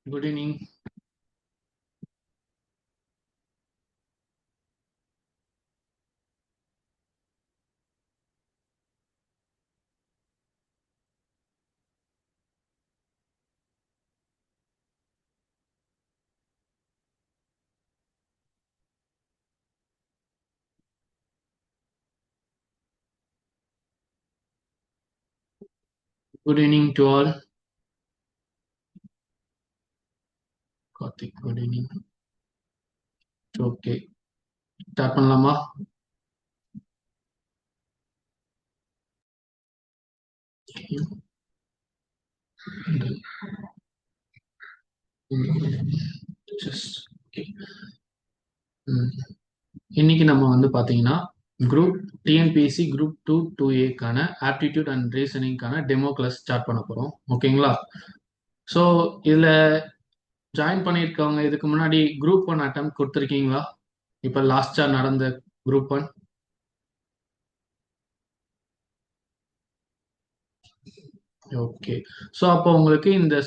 Good evening. Good evening to all. Karthik, good evening. Okay. Start பண்ணலாமா? Just okay. இன்னைக்கு நம்ம வந்து பாத்தீங்கன்னா group TNPSC group 2A aptitude and ரீசனிங்கான demo class start பண்ண போறோம். ஓகேங்களா? ஸோ இதுல ஜாயின் பண்ணியிருக்கவங்க இதுக்கு முன்னாடி குரூப் 1 அட்டம் கொடுத்துருக்கீங்களா? இப்போ லாஸ்டா நடந்த குரூப் 1. ஓகே. ஸோ அப்போ உங்களுக்கு இந்த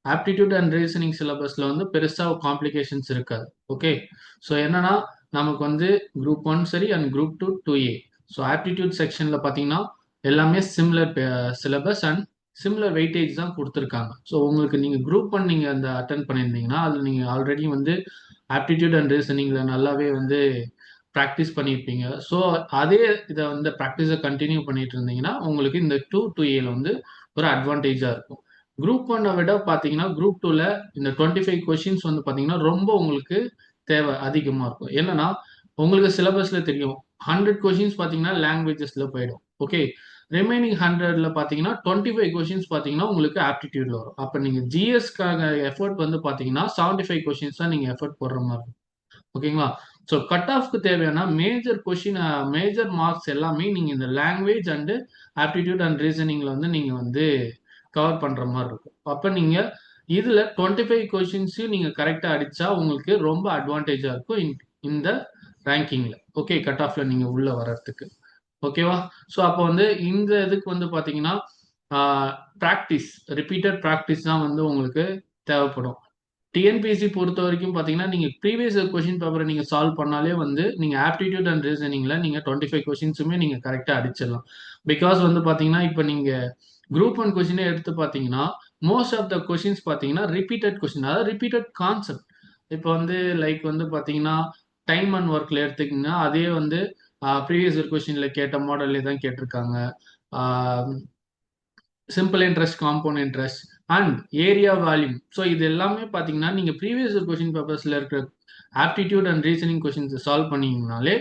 ஆப்டிடியூட் அண்ட் ரீசனிங் சிலபஸ்ல வந்து பெருசா காம்ப்ளிகேஷன்ஸ் இருக்காது. ஓகே. ஸோ என்னன்னா நமக்கு வந்து குரூப் 1 சரி and group 2A. So aptitude செக்ஷன்ல பார்த்தீங்கன்னா எல்லாமே similar syllabus and similar weightage தான் கொடுத்துருக்காங்க. ஸோ உங்களுக்கு நீங்க குரூப் 1 நீங்க அந்த அட்டன் பண்ணியிருந்தீங்கன்னா அதில் நீங்க ஆல்ரெடி வந்து ஆப்டிடியூட் அண்ட் ரீசனிங்ல நல்லாவே வந்து ப்ராக்டிஸ் பண்ணியிருப்பீங்க. ஸோ அதே இதை வந்து ப்ராக்டிஸை கண்டினியூ பண்ணிட்டு இருந்தீங்கன்னா உங்களுக்கு இந்த 2A வந்து ஒரு அட்வான்டேஜா இருக்கும். குரூப் 1 விட பாத்தீங்கன்னா குரூப் 2ல இந்த 25 கொஸ்டின்ஸ் வந்து பாத்தீங்கன்னா ரொம்ப உங்களுக்கு தேவை அதிகமா இருக்கும். என்னன்னா உங்களுக்கு சிலபஸ்ல தெரியும் 100 கொஸ்டின்ஸ் பாத்தீங்கன்னா லாங்குவேஜஸ்ல போயிடும். ஓகே. ரிமைனிங் 100ல பாத்தீங்கன்னா 25 கொஸ்டின்ஸ் பாத்தீங்கன்னா உங்களுக்கு ஆப்டிடியூட்ல வரும். அப்ப நீங்க ஜிஎஸ்க்காக எஃபர்ட் வந்து பாத்தீங்கன்னா 75 கொஸ்டின்ஸ் தான் நீங்க எஃபர்ட் போடுற மாதிரி இருக்கும். ஓகேங்களா? ஸோ கட் ஆஃப்க்கு தேவையான மேஜர் கொஷின் மேஜர் மார்க்ஸ் எல்லாமே நீங்க இந்த லாங்குவேஜ் அண்ட் ஆப்டிடியூட் அண்ட் ரீசனிங்ல வந்து நீங்க வந்து கவர் பண்ற மாதிரி இருக்கும். அப்ப நீங்க இதுல 25 கொஸ்டின்ஸையும் நீங்க கரெக்டா அடிச்சா உங்களுக்கு ரொம்ப அட்வான்டேஜா இருக்கும் இந்த ரேங்கிங்ல. ஓகே. கட் ஆஃப்ல நீங்க உள்ள வர்றதுக்கு. ஓகேவா? ஸோ அப்போ வந்து இந்த இதுக்கு வந்து பாத்தீங்கன்னா ப்ராக்டிஸ் ரிப்பீட்டட் ப்ராக்டிஸ் தான் வந்து உங்களுக்கு தேவைப்படும். டிஎன்பிஎஸ்சி பொறுத்த வரைக்கும் பார்த்தீங்கன்னா, நீங்க ப்ரீவியஸ் கொஸ்டின் பேப்பரை நீங்க சால்வ் பண்ணாலே வந்து, நீங்க ஆப்டிட்யூட் அண்ட் ரீசனிங்ல நீங்க 25 கொஸ்டின்ஸுமே நீங்க கரெக்ட்டா அடிச்சிடலாம். பிகாஸ் வந்து பார்த்தீங்கன்னா, இப்ப நீங்க குரூப் 1 கொஸ்டினே எடுத்து பார்த்தீங்கன்னா, மோஸ்ட் ஆஃப் த கொஸ்டின்ஸ் பார்த்தீங்கன்னா, ரிப்பீட்டட் கொஸ்டின். அதாவது ரிப்பீட்டட் கான்செப்ட். இப்ப வந்து லைக் வந்து பார்த்தீங்கன்னா, டைம் அண்ட் ஒர்க்ல எடுத்தீங்கன்னா, அதே வந்து ப்ரீவியஸ் இயர் கொஸ்டின்ல கேட்ட மாடல்லே தான் கேட்டிருக்காங்க. ஆ simple interest, compound interest and area volume. So இது எல்லாமே பார்த்தீங்கன்னா நீங்கள் ப்ரீவியஸ் கொஸ்டின் பேப்பர்ஸில் இருக்கிற aptitude and reasoning questions solve பண்ணீங்கனாலே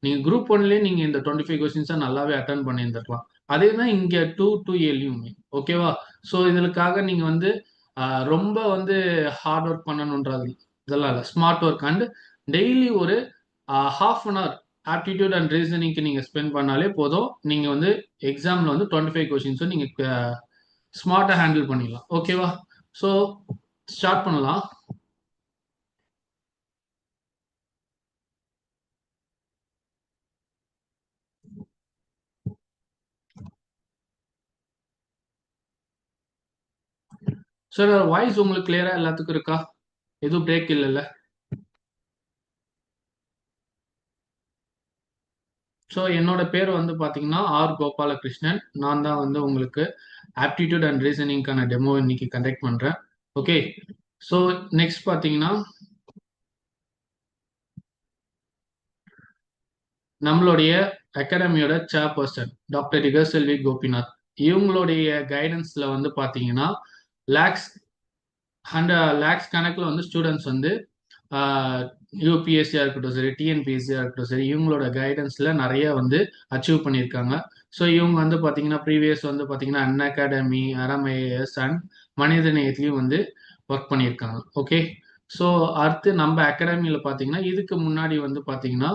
நீங்கள் குரூப் 1லேயே நீங்கள் இந்த 25 கொஸ்டின்ஸை நல்லாவே அட்டன் பண்ணியிருந்திருக்கலாம். அதே தான் இங்கே 2A ஓகேவா? ஸோ இதற்காக நீங்கள் வந்து ரொம்ப வந்து ஹார்ட் ஒர்க் பண்ணணுன்றது இதெல்லாம் இல்லை. ஸ்மார்ட் ஒர்க் அண்ட் டெய்லி ஒரு half an hour aptitude and ரீசனிங்க்கு நீங்கள் ஸ்பெண்ட் பண்ணாலே போதும். நீங்கள் வந்து எக்ஸாமில் வந்து 25 கொஸ்டின்ஸும் நீங்கள் ஸ்மார்ட்டா ஹேண்டில் பண்ணிடலாம். ஓகேவா? ஸோ ஸ்டார்ட் பண்ணலாம். சார் வாய்ஸ் உங்களுக்கு கிளியரா எல்லாத்துக்கும் இருக்கா? எதுவும் பிரேக் இல்லைல்ல? ஸோ என்னோட பேர் வந்து பார்த்தீங்கன்னா கோபாலகிருஷ்ணன். நான் தான் வந்து உங்களுக்கு ஆப்டிடியூட் அண்ட் ரீசனிங்கான டெமோ இன்னைக்கு கண்டக்ட் பண்றேன். ஓகே. ஸோ நெக்ஸ்ட் பார்த்தீங்கன்னா நம்மளுடைய அகாடமியோட சேர்பர்சன் டாக்டர் ரிகர்செல்வி கோபிநாத். இவங்களுடைய கைடன்ஸ்ல வந்து பார்த்தீங்கன்னா லேக்ஸ் லேக்ஸ் கணக்கில் வந்து ஸ்டூடெண்ட்ஸ் வந்து யூபிஎஸ்சியா இருக்கட்டும் சரி, டிஎன்பிஎஸ்சியா இருக்கட்டும் சரி, இவங்களோட கைடன்ஸ்ல நிறைய வந்து அச்சீவ் பண்ணியிருக்காங்க. ஸோ இவங்க வந்து பார்த்தீங்கன்னா ப்ரீவியஸ் வந்து பார்த்தீங்கன்னா அன் அகாடமி, அரம்ஐஏஎஸ் அண்ட் மனிதநேயத்திலையும் வந்து ஒர்க் பண்ணியிருக்காங்க. ஓகே. ஸோ அடுத்து நம்ம அகாடமியில் பார்த்தீங்கன்னா இதுக்கு முன்னாடி வந்து பார்த்தீங்கன்னா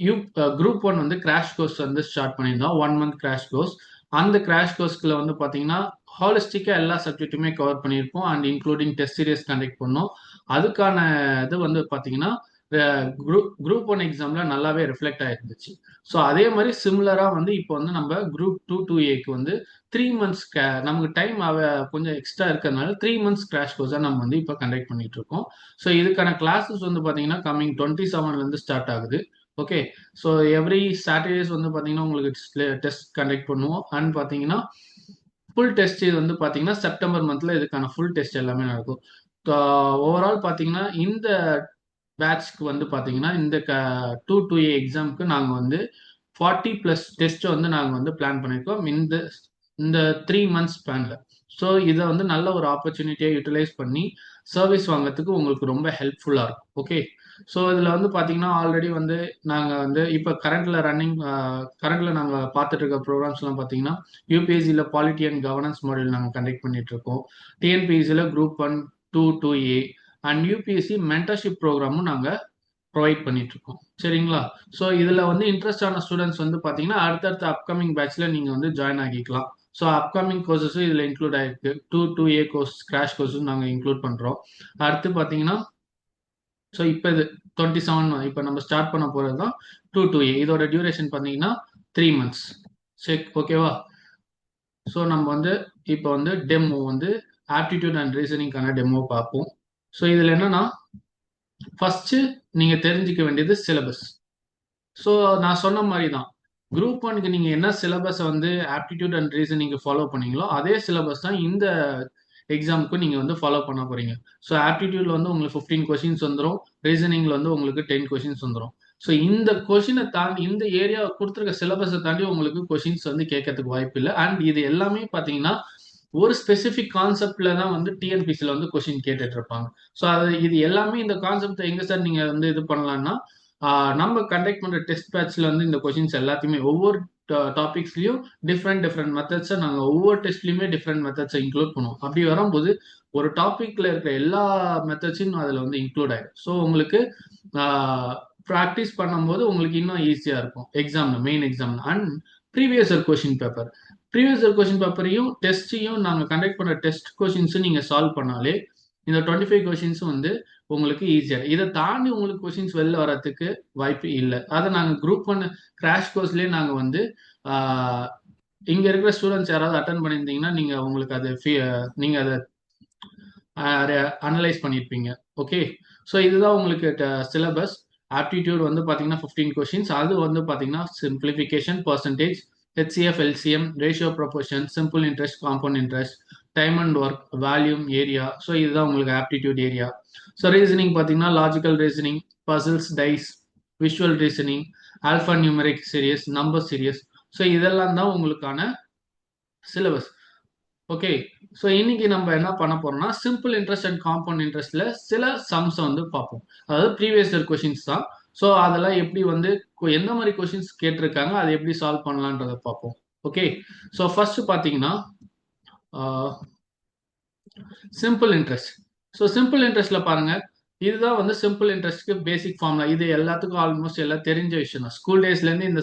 யூ குரூப் 1 வந்து கிராஷ் கோர்ஸ் வந்து ஸ்டார்ட் பண்ணியிருந்தோம். 1 மந்த் கிராஷ் கோர்ஸ். அந்த கிராஷ் கோர்ஸ்க்குள்ள வந்து பார்த்தீங்கன்னா ஹாலிஸ்டிக்கா எல்லா சப்ஜெக்ட்டுமே கவர் பண்ணியிருப்போம் and including test serious conduct பண்ணோம். அதுக்கான இது வந்து பார்த்தீங்கன்னா குரூப் ஒன் எக்ஸாம்ல நல்லாவே ரிஃப்ளெக்ட் ஆயிருந்துச்சு. ஸோ அதே மாதிரி சிமிலரா வந்து இப்போ வந்து நம்ம குரூப் 2 2Aக்கு வந்து 3 months நமக்கு டைம் கொஞ்சம் எக்ஸ்ட்ரா இருக்கிறதுனால 3 months கிராஷ் கோர்ஸாக நம்ம வந்து இப்போ கண்டக்ட் பண்ணிட்டு இருக்கோம். ஸோ இதுக்கான கிளாஸஸ் வந்து பார்த்தீங்கன்னா கம்மிங் 27லேருந்து ஸ்டார்ட் ஆகுது. ஓகே. ஸோ எவ்ரி சாட்டர்டேஸ் வந்து பார்த்தீங்கன்னா உங்களுக்கு டெஸ்ட் கண்டக்ட் பண்ணுவோம். அண்ட் பார்த்தீங்கன்னா ஃபுல் டெஸ்ட் இது வந்து பார்த்தீங்கன்னா செப்டம்பர் மந்த்ல இதுக்கான ஃபுல் டெஸ்ட் எல்லாமே நடக்கும். ஓவரால் பார்த்தீங்கன்னா இந்த பேட்ச்க்கு வந்து பார்த்தீங்கன்னா இந்த 2 2A எக்ஸாமுக்கு நாங்கள் வந்து 40+ டெஸ்ட் வந்து நாங்கள் வந்து பிளான் பண்ணியிருக்கோம் இந்த இந்த 3 months ஸ்பேனில். ஸோ இதை வந்து நல்ல ஒரு ஆப்பர்ச்சுனிட்டியாக யூட்டிலைஸ் பண்ணி சர்வீஸ் வாங்குறதுக்கு உங்களுக்கு ரொம்ப ஹெல்ப்ஃபுல்லாக இருக்கும். ஓகே. ஸோ இதில் வந்து பார்த்தீங்கன்னா ஆல்ரெடி வந்து நாங்கள் வந்து இப்போ கரண்டில் நாங்கள் பார்த்துட்டு இருக்க ப்ரோக்ராம்ஸ்லாம் பார்த்தீங்கன்னா யூபிஎஸ்சியில் பாலிட்டி அண்ட் கவர்னன்ஸ் மாடியூல் நாங்கள் கண்டக்ட் பண்ணிட்டு இருக்கோம். டிஎன்பிஎஸ்சியில் group 1 2 2A and UPSC mentorship ப்ரோக்ராமும் நாங்கள் ப்ரொவைட் பண்ணிட்டு இருக்கோம். சரிங்களா? ஸோ இதில் வந்து இன்ட்ரெஸ்டான ஸ்டூடெண்ட்ஸ் வந்து பார்த்தீங்கன்னா அடுத்தடுத்த அப்கமிங் பேட்ச்ல நீங்கள் வந்து ஜாயின் ஆகிக்கலாம். ஸோ அப்கமிங் கோர்சஸும் இதில் இன்க்ளூட் ஆயிருக்கு. 2 2A கோர்ஸ் கிராஷ் கோர்ஸும் நாங்கள் இன்க்ளூட் பண்ணுறோம். அடுத்து பார்த்தீங்கன்னா ஸோ இப்போ இது 27 இப்போ நம்ம ஸ்டார்ட் பண்ண போகிறது தான் 2 2A. இதோட டியூரேஷன் பார்த்தீங்கன்னா 3 months. சரி, ஓகேவா? ஸோ நம்ம வந்து இப்போ வந்து டெமோ வந்து ஆப்டிடியூட் அண்ட் ரீசனிங்கான டெமோ பார்ப்போம். ஸோ இதில் என்னன்னா ஃபர்ஸ்ட் நீங்க தெரிஞ்சுக்க வேண்டியது சிலபஸ். ஸோ நான் சொன்ன மாதிரி தான் குரூப் 1க்கு நீங்க என்ன சிலபஸை வந்து ஆப்டிடியூட் அண்ட் ரீசனிங் ஃபாலோ பண்ணீங்களோ அதே சிலபஸ் தான் இந்த எக்ஸாமுக்கு நீங்க வந்து ஃபாலோ பண்ண போறீங்க. ஸோ ஆப்டிடியூட்ல வந்து உங்களுக்கு 15 கொஸ்டின்ஸ் வந்துடும், ரீசனிங்ல வந்து உங்களுக்கு 10 கொஸ்டின்ஸ் வந்துடும். ஸோ இந்த கொஷினை தாண்டி இந்த ஏரியா கொடுத்துருக்க சிலபஸை தாண்டி உங்களுக்கு கொஷின்ஸ் வந்து கேட்கறதுக்கு வாய்ப்பு இல்லை. அண்ட் இது எல்லாமே பார்த்தீங்கன்னா ஒரு ஸ்பெசிஃபிக் கான்செப்ட்ல தான் வந்து டிஎன்பிசியில் வந்து கொஷின் கேட்டுட்டு இருப்பாங்க. ஸோ இது எல்லாமே இந்த கான்செப்ட் எங்க சார் நீங்க வந்து இது பண்ணலாம்னா நம்ம கண்டக்ட் பண்ற டெஸ்ட் பேட்ச்ல வந்து இந்த கொஷின்ஸ் எல்லாத்தையுமே ஒவ்வொரு டாபிக்ஸ்லயும் டிஃப்ரெண்ட் டிஃப்ரெண்ட் மெத்தட்ஸை நாங்கள் ஒவ்வொரு டெஸ்ட்லயுமே டிஃப்ரெண்ட் மெத்தட்ஸை இன்க்ளூட் பண்ணுவோம். அப்படி வரும்போது ஒரு டாபிக்ல இருக்கிற எல்லா மெத்தட்ஸையும் அதில் வந்து இன்க்ளூட் ஆயிடும். ஸோ உங்களுக்கு ப்ராக்டிஸ் பண்ணும்போது உங்களுக்கு இன்னும் ஈஸியாக இருக்கும் எக்ஸாம்ல, மெயின் எக்ஸாம்ல. And previous year question paper previous year question பேப்பரையும் டெஸ்ட்டையும் நாங்கள் கண்டக்ட் பண்ணுற டெஸ்ட் கொஷின்ஸும் நீங்கள் சால்வ் பண்ணாலே இந்த 25 கொஷின்ஸும் வந்து உங்களுக்கு ஈஸியாக. இதை தாண்டி உங்களுக்கு கொஷின்ஸ் வெளில வரதுக்கு வாய்ப்பு இல்லை. அதை நாங்கள் குரூப் 1 கிராஷ் கோர்ஸ்லேயே நாங்கள் வந்து இங்கே இருக்கிற ஸ்டூடெண்ட்ஸ் யாராவது அட்டன் பண்ணியிருந்தீங்கன்னா நீங்கள் உங்களுக்கு அதை நீங்கள் அதை அனலைஸ் பண்ணியிருப்பீங்க. ஓகே. ஸோ இதுதான் உங்களுக்கு சிலபஸ். ஆப்டிடியூட் வந்து பார்த்தீங்கன்னா 15 கொஷின்ஸ். அது வந்து பார்த்தீங்கன்னா simplification, percentage, HCF, LCM, ratio proportion, simple interest, compound interest, time and work, volume, area. So இதுதான் உங்களுக்கு ஆப்டிடியூட் ஏரியா. ஸோ ரீசனிங் பார்த்தீங்கன்னா logical reasoning, puzzles, dice, visual reasoning, alpha numeric series, number series. So இதெல்லாம் தான் உங்களுக்கான syllabus. Okay. So இன்னைக்கு நம்ம என்ன பண்ண போறோம்னா சிம்பிள் இன்ட்ரெஸ்ட் அண்ட் காம்பவுண்ட் இன்ட்ரெஸ்ட்ல சில சம்ஸ் வந்து பார்ப்போம். அதாவது ப்ரீவியஸ் இயர் கொஷின்ஸ் தான். ஸோ அதெல்லாம் எப்படி வந்து எந்த மாதிரி கொஷின்ஸ் கேட்டிருக்காங்க அதை எப்படி சால்வ் பண்ணலான்றதை பார்ப்போம். ஓகே. ஸோ ஃபர்ஸ்ட் பார்த்தீங்கன்னா சிம்பிள் இன்ட்ரெஸ்ட். ஸோ சிம்பிள் இன்ட்ரெஸ்ட்ல பாருங்க, இதுதான் வந்து சிம்பிள் இன்ட்ரெஸ்ட்க்கு பேசிக் ஃபார்முலா. இது எல்லாத்துக்கும் ஆல்மோஸ்ட் எல்லாம் தெரிஞ்ச விஷயம் தான். ஸ்கூல் டேஸ்லேருந்து இந்த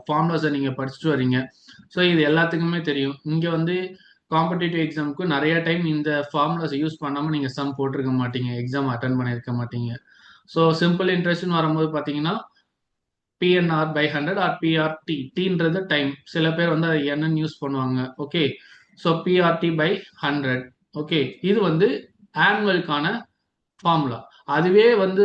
ஃபார்முலாஸை நீங்கள் படிச்சுட்டு வரீங்க. ஸோ இது எல்லாத்துக்குமே தெரியும். இங்கே வந்து காம்படிட்டிவ் எக்ஸாமுக்கு நிறைய டைம் இந்த ஃபார்முலாஸை யூஸ் பண்ணாமல் நீங்கள் சம் போட்டிருக்க மாட்டீங்க, எக்ஸாம் அட்டன் பண்ணியிருக்க மாட்டீங்க. ஸோ சிம்பிள் இன்ட்ரெஸ்ட்னு வரும்போது பார்த்தீங்கன்னா PNR by 100 ஆர் PRT. டீன்றது டைம். சில பேர் வந்து அதை என்னன்னு யூஸ் பண்ணுவாங்க. Okay. So PRT by 100. Okay. இது வந்து ஆனுவலுக்கான ஃபார்முலா. அதுவே வந்து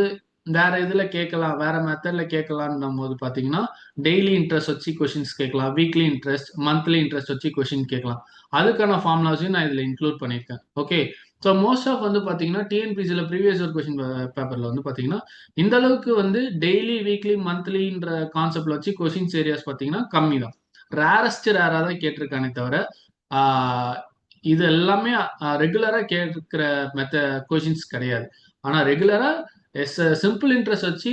வேற இதுல கேட்கலாம், வேற மெத்தட்ல கேட்கலாம்னும் போது பாத்தீங்கன்னா டெய்லி இன்ட்ரெஸ்ட் வச்சு கொஸ்டின்ஸ் கேட்கலாம், வீக்லி இன்ட்ரெஸ்ட், மந்த்லி இன்ட்ரெஸ்ட் வச்சு கொஸ்டின் கேட்கலாம். அதுக்கான ஃபார்முலாஸையும் நான் இதுல இன்க்ளூட் பண்ணியிருக்கேன். ஓகே. ஸோ மோஸ்ட் ஆஃப் வந்து பாத்தீங்கன்னா டிஎன்பிசியில ப்ரீவியஸ் இயர் கொஸ்டின் பேப்பர்ல வந்து பாத்தீங்கன்னா இந்த அளவுக்கு வந்து டெய்லி, வீக்லி, மந்த்லின்ற கான்செப்ட்ல வச்சு கொஸ்டின்ஸ் ஏரியாஸ் பாத்தீங்கன்னா கம்மி தான். ரேரஸ்ட் ரேரா தான் கேட்டிருக்கானே தவிர இது எல்லாமே ரெகுலரா கேட்கிற கொஸ்டின்ஸ் கிடையாது. ஆனா ரெகுலரா சிம்பிள் இன்ட்ரெஸ்ட் வச்சு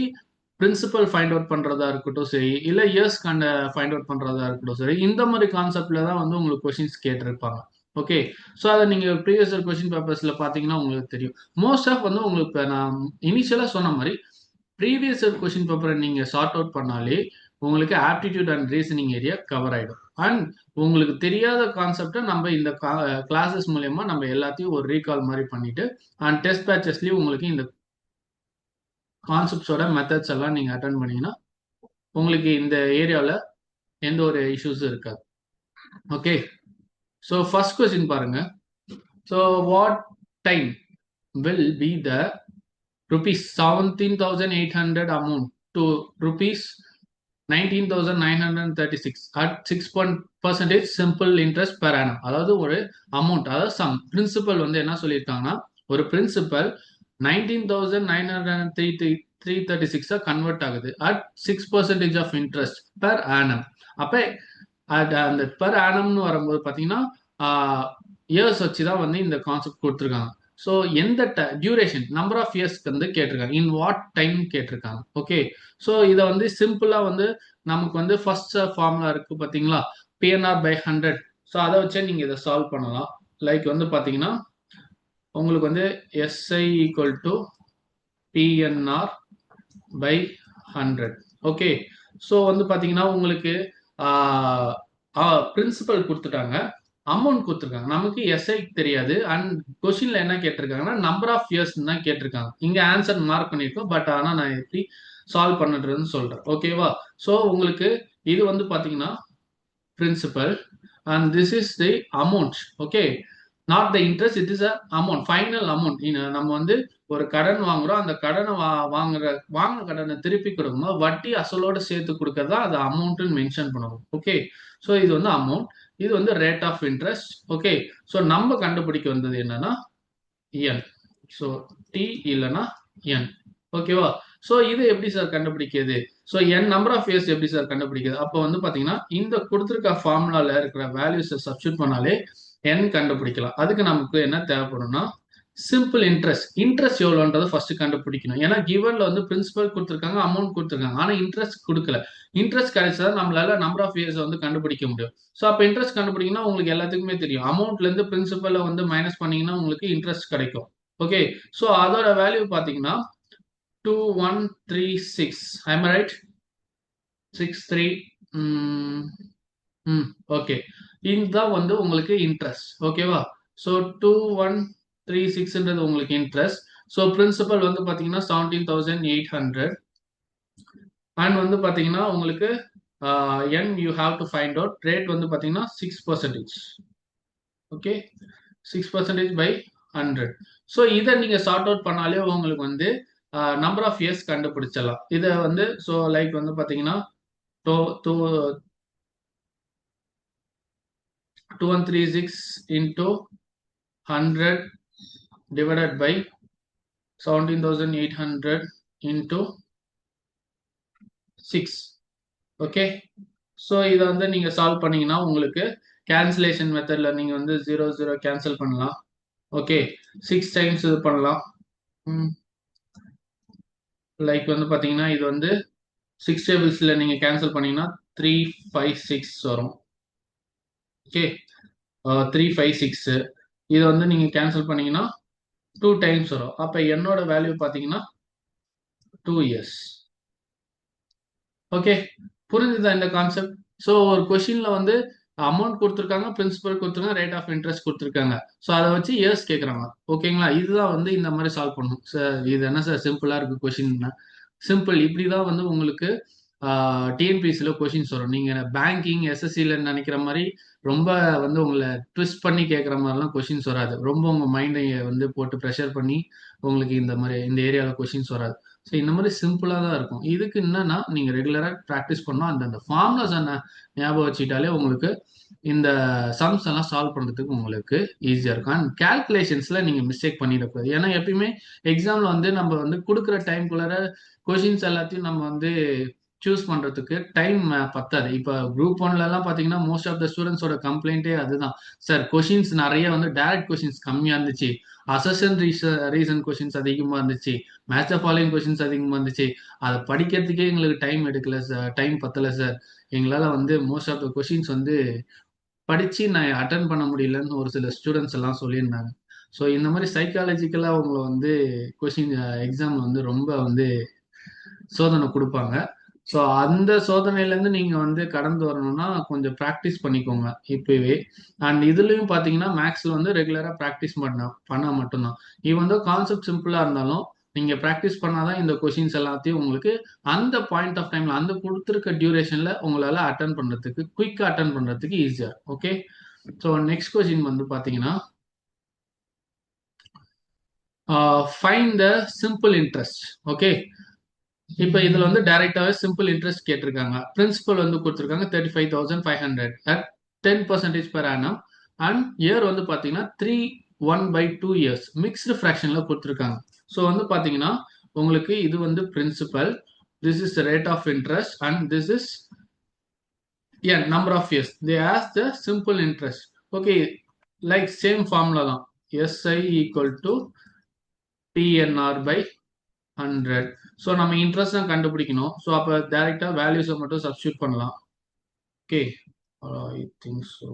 பிரின்சிபல் ஃபைண்ட் அவுட் பண்றதா இருக்கட்டும் சரி, இல்ல இயர்ஸ் ஃபைண்ட் அவுட் பண்றதா இருக்கட்டும் சரி, இந்த மாதிரி கான்செப்ட்ல தான் வந்து உங்களுக்கு கொஸ்டின்ஸ் கேட்டிருப்பாங்க. ஓகே. ஸோ அதை நீங்க ப்ரீவியஸ் இயர் கொஸ்டின் பேப்பர்ஸ்ல பாத்தீங்கன்னா உங்களுக்கு தெரியும். மோஸ்ட் ஆஃப் வந்து உங்களுக்கு நான் இனிஷியலா சொன்ன மாதிரி ப்ரீவியஸ் இயர் கொஸ்டின் பேப்பரை நீங்க சார்ட் அவுட் பண்ணாலே உங்களுக்கு aptitude and reasoning area cover ஆயிடும். அண்ட் உங்களுக்கு தெரியாத கான்செப்டை நம்ம இந்த கிளாஸஸ் மூலயமா நம்ம எல்லாத்தையும் ஒரு ரீகால் மாதிரி பண்ணிட்டு அண்ட் டெஸ்ட் பேட்சஸ்லயும் உங்களுக்கு இந்த கான்செப்ட்ஸோட மெத்தட்ஸ் எல்லாம் நீங்க அட்டன் பண்ணீங்கன்னா உங்களுக்கு இந்த ஏரியாவில் எந்த ஒரு இஷ்யூஸும் இருக்காது. ஓகே, ஸோ ஃபர்ஸ்ட் கொஸ்டின் பாருங்க. So what time will be the rupees 17,800 amount to rupees 19,936 at 6% simple interest per annum. அதாவது ஒரு அமௌண்ட், அதாவது சம் பிரின்சிபல் வந்து என்ன சொல்லியிருக்காங்கன்னா, ஒரு பிரின்சிபல் 19,936 கன்வெர்ட் ஆகுது at 6% of interest per annum. அப்ப அந்த பெர் ஆனம்னு வரும்போது பார்த்தீங்கன்னா இயர்ஸ் வச்சு தான் வந்து இந்த கான்செப்ட் கொடுத்துருக்காங்க. ஸோ எந்த டியூரேஷன் நம்பர் ஆஃப் இயர்ஸ்க்கு வந்து கேட்டிருக்காங்க, இன் வாட் டைம் கேட்டிருக்காங்க. ஓகே, ஸோ இதை வந்து சிம்பிளா வந்து நமக்கு வந்து ஃபர்ஸ்ட் ஃபார்முலா இருக்கு பார்த்தீங்களா, பிஎன்ஆர் பை 100. ஸோ அதை வச்சே நீங்க இதை சால்வ் பண்ணலாம். லைக் வந்து பார்த்தீங்கன்னா உங்களுக்கு வந்து SI equal to PNR by 100. Okay, so வந்து பார்த்தீங்கன்னா உங்களுக்கு பிரின்சிபல் கொடுத்துட்டாங்க, அமௌண்ட் கொடுத்துருக்காங்க, நமக்கு எஸ்ஐ தெரியாது. அண்ட் கொஸ்டின்ல என்ன கேட்டிருக்காங்கன்னா நம்பர் ஆஃப் இயர்ஸ் தான் கேட்டிருக்காங்க. இங்க ஆன்சர் மார்க் பண்ணிருக்கோம், பட் ஆனா நான் எப்படி சால்வ் பண்ணுறதுன்னு சொல்றேன். ஓகேவா? ஸோ உங்களுக்கு இது வந்து பாத்தீங்கன்னா principal and this is the amount. Okay, not the interest, it is a amount, final amount. நம்ம வந்து ஒரு கடன் வாங்குறோம், அந்த கடனை வாங்குற கடனை திருப்பி கொடுக்கணும், வட்டி அசலோட சேர்த்து கொடுக்கறதா அது அமௌண்ட்னு மென்ஷன் பண்ணணும். ஓகே, ஸோ இது வந்து அமௌண்ட், இது வந்து rate of interest. Okay, so நம்ம கண்டுபிடிக்க வந்தது என்னன்னா என். ஸோ டி இல்லைன்னா என். ஓகேவா? ஸோ இது எப்படி சார் கண்டுபிடிக்கிறது? So N number of years எப்படி சார் கண்டுபிடிக்கிறது? அப்போ வந்து பார்த்தீங்கன்னா இந்த கொடுத்துருக்க ஃபார்முலால இருக்கிற வேல்யூஸை சப்ஸ்டியூட் பண்ணாலே என் கண்டுபிடிக்கலாம். அதுக்கு நமக்கு என்ன தேவைப்படும்னா சிம்பிள் இன்ட்ரெஸ்ட். இன்ட்ரெஸ்ட் எவ்வளோன்றதை ஃபர்ஸ்ட் கண்டுபிடிக்கணும். ஏன்னா கிவன்ல வந்து பிரின்சிபல் கொடுத்துருக்காங்க, அமௌண்ட் கொடுத்துருக்காங்க, ஆனால் இன்ட்ரெஸ்ட் கொடுக்கல. இன்ட்ரெஸ்ட் கிடைச்சா நம்மளால நம்பர் ஆஃப் இயர்ஸ் வந்து கண்டுபிடிக்க முடியும். ஸோ அப்போ இன்ட்ரெஸ்ட் கண்டுபிடிக்கணும்னா உங்களுக்கு எல்லாத்துக்குமே தெரியும், அமௌண்ட்ல இருந்து பிரின்சிபலை வந்து மைனஸ் பண்ணீங்கன்னா உங்களுக்கு இன்ட்ரெஸ்ட் கிடைக்கும். ஓகே, ஸோ அதோட வேல்யூ பார்த்தீங்கன்னா 2136. I'm right? 63. ஓகே, இதுதான் வந்து உங்களுக்கு இன்ட்ரெஸ்ட். ஓகேவா? ஸோ 2136ன்றது உங்களுக்கு இன்ட்ரெஸ்ட். ஸோ பிரின்சிபல் வந்து பார்த்தீங்கன்னா 17,800 அண்ட் வந்து பார்த்தீங்கன்னா உங்களுக்கு n you have to find out. Rate வந்து பார்த்தீங்கன்னா 6%. Okay, 6% by 100. ஸோ இதை நீங்க சார்ட் அவுட் பண்ணாலே உங்களுக்கு வந்து நம்பர் ஆஃப் இயர்ஸ் கண்டுபிடிச்சிடலாம். இதை வந்து ஸோ லைக் வந்து பார்த்தீங்கன்னா 2136 into 100 divided by 17,800 into 6. Okay, so இதை வந்து நீங்க சால்வ் பண்ணீங்கன்னா உங்களுக்கு கேன்சலேஷன் மெத்தட்ல நீங்க வந்து 0 0 கேன்சல் பண்ணலாம். ஓகே, 6 டைம்ஸ் இது பண்ணலாம். லைக் வந்து பாத்தீங்கன்னா இது வந்து 6 டேபிள்ஸ்ல நீங்க கேன்சல் பண்ணீங்கன்னா 356 வரும். ஓகே, 356 இது வந்து நீங்க கேன்சல் பண்ணீங்கன்னா 2 டைம்ஸ் வரும். அப்ப என்னோட வேல்யூ பாத்தீங்கன்னா 2 இயர்ஸ். ஓகே, புரிஞ்சுதா இந்த கான்செப்ட்? ஸோ ஒரு கொஸ்டின்ல வந்து அமௌண்ட் கொடுத்துருக்காங்க, பிரின்சிபல் கொடுத்துருக்காங்க, ரேட் ஆஃப் இன்ட்ரெஸ்ட் கொடுத்துருக்காங்க. ஸோ அதை வச்சு இயர்ஸ் கேட்குறாங்க. ஓகேங்களா? இதுதான் வந்து இந்த மாதிரி சால்வ் பண்ணணும் சார். இது என்ன சார் சிம்பிளா இருக்கு கொஸ்டின்னா? சிம்பிள், இப்படிதான் வந்து உங்களுக்கு டிஎன்பிஎஸ்சில கொஸ்டின்ஸ் வரும். நீங்க பேங்கிங் எஸ்எஸ்சில நினைக்கிற மாதிரி ரொம்ப வந்து உங்களை ட்விஸ்ட் பண்ணி கேட்குற மாதிரிலாம் கொஸ்டின்ஸ் வராது. ரொம்ப உங்க மைண்டை வந்து போட்டு ப்ரெஷர் பண்ணி உங்களுக்கு இந்த மாதிரி இந்த ஏரியாவில் கொஸ்டின்ஸ் வராது. ஸோ இந்த மாதிரி சிம்பிளாக தான் இருக்கும். இதுக்கு என்னன்னா நீங்க ரெகுலராக ப்ராக்டிஸ் பண்ணணும். அந்த ஃபார்முலாஸ் என்ன ஞாபகம் வச்சுக்கிட்டாலே உங்களுக்கு இந்த சம்ஸ் எல்லாம் சால்வ் பண்றதுக்கு உங்களுக்கு ஈஸியா இருக்கும். அண்ட் கால்குலேஷன்ஸ்ல நீங்க மிஸ்டேக் பண்ணிடக்கூடாது. ஏன்னா எப்பயுமே எக்ஸாம்ல வந்து நம்ம வந்து கொடுக்குற டைம்குள்ளார கொஷின்ஸ் எல்லாத்தையும் நம்ம வந்து சூஸ் பண்றதுக்கு டைம் பத்தாது. இப்போ குரூப் 1ல எல்லாம் பாத்தீங்கன்னா மோஸ்ட் ஆஃப் த ஸ்டூடெண்ட்ஸோட கம்ப்ளைண்டே அதுதான் சார். கொஷின்ஸ் நிறைய வந்து டைரக்ட் கொஷின்ஸ் கம்மியா இருந்துச்சு, அசஷன் ரீசன் கொஷின்ஸ் அதிகமா இருந்துச்சு, மேட்ச் ஆஃப் ஃபாலோயிங் கொஷின்ஸ் அதிகமா இருந்துச்சு. அதை படிக்கிறதுக்கே எங்களுக்கு டைம் எடுக்கல சார், டைம் பத்தல சார். எங்களால வந்து மோஸ்ட் ஆஃப் த கொஷின்ஸ் வந்து படிச்சு நான் அட்டன் பண்ண முடியலன்னு ஒரு சில ஸ்டூடெண்ட்ஸ் எல்லாம் சொல்லியிருந்தாங்க. ஸோ இந்த மாதிரி சைக்காலஜிக்கலா அவங்கள வந்து கொஷின் எக்ஸாம் வந்து ரொம்ப வந்து சோதனை கொடுப்பாங்க. ஸோ அந்த சோதனையிலேருந்து நீங்கள் வந்து கடந்து வரணும்னா கொஞ்சம் ப்ராக்டிஸ் பண்ணிக்கோங்க இப்போவே. அண்ட் இதுலேயும் பார்த்தீங்கன்னா மேக்ஸில் வந்து ரெகுலராக ப்ராக்டிஸ் பண்ணால் மட்டும்தான். இது வந்து கான்செப்ட் சிம்பிளாக இருந்தாலும் நீங்க பிராக்டிஸ் பண்ணாதான் இந்த கொஷின்ஸ் எல்லாத்தையும் உங்களுக்கு அந்த பாயிண்ட் ஆஃப் டைம்ல அந்த கொடுத்துருக்க டியூரேஷன்ல உங்களால அட்டன் பண்றதுக்கு குயிக்கா அட்டன் பண்றதுக்கு ஈஸியா. ஓகே, ஸோ நெக்ஸ்ட் கொஸ்டின் வந்து பாத்தீங்கன்னா ஃபைண்ட் த சிம்பிள் இன்ட்ரெஸ்ட். ஓகே, இப்போ இதுல வந்து டைரக்டாவே சிம்பிள் இன்ட்ரெஸ்ட் கேட்டிருக்காங்க. பிரின்சிபல் வந்து கொடுத்துருக்காங்க 35,500 at 10% per annum and year வந்து பாத்தீங்கன்னா 3/1/2 இயர்ஸ் மிக்ஸ்டு ஃபிராக்ஷன்ல கொடுத்துருக்காங்க. ஸோ வந்து பாத்தீங்கன்னா உங்களுக்கு இது வந்து principal, this is rate of interest and this is number of years. They ask the simple interest. Okay, like same formula தான், SI equal to PNR by 100. So நம்ம இன்ட்ரெஸ்ட் தான் கண்டுபிடிக்கணும். ஸோ அப்போ டைரக்டா வேல்யூஸை மட்டும் சப்ஸ்டியூட் பண்ணலாம். Okay, I think so.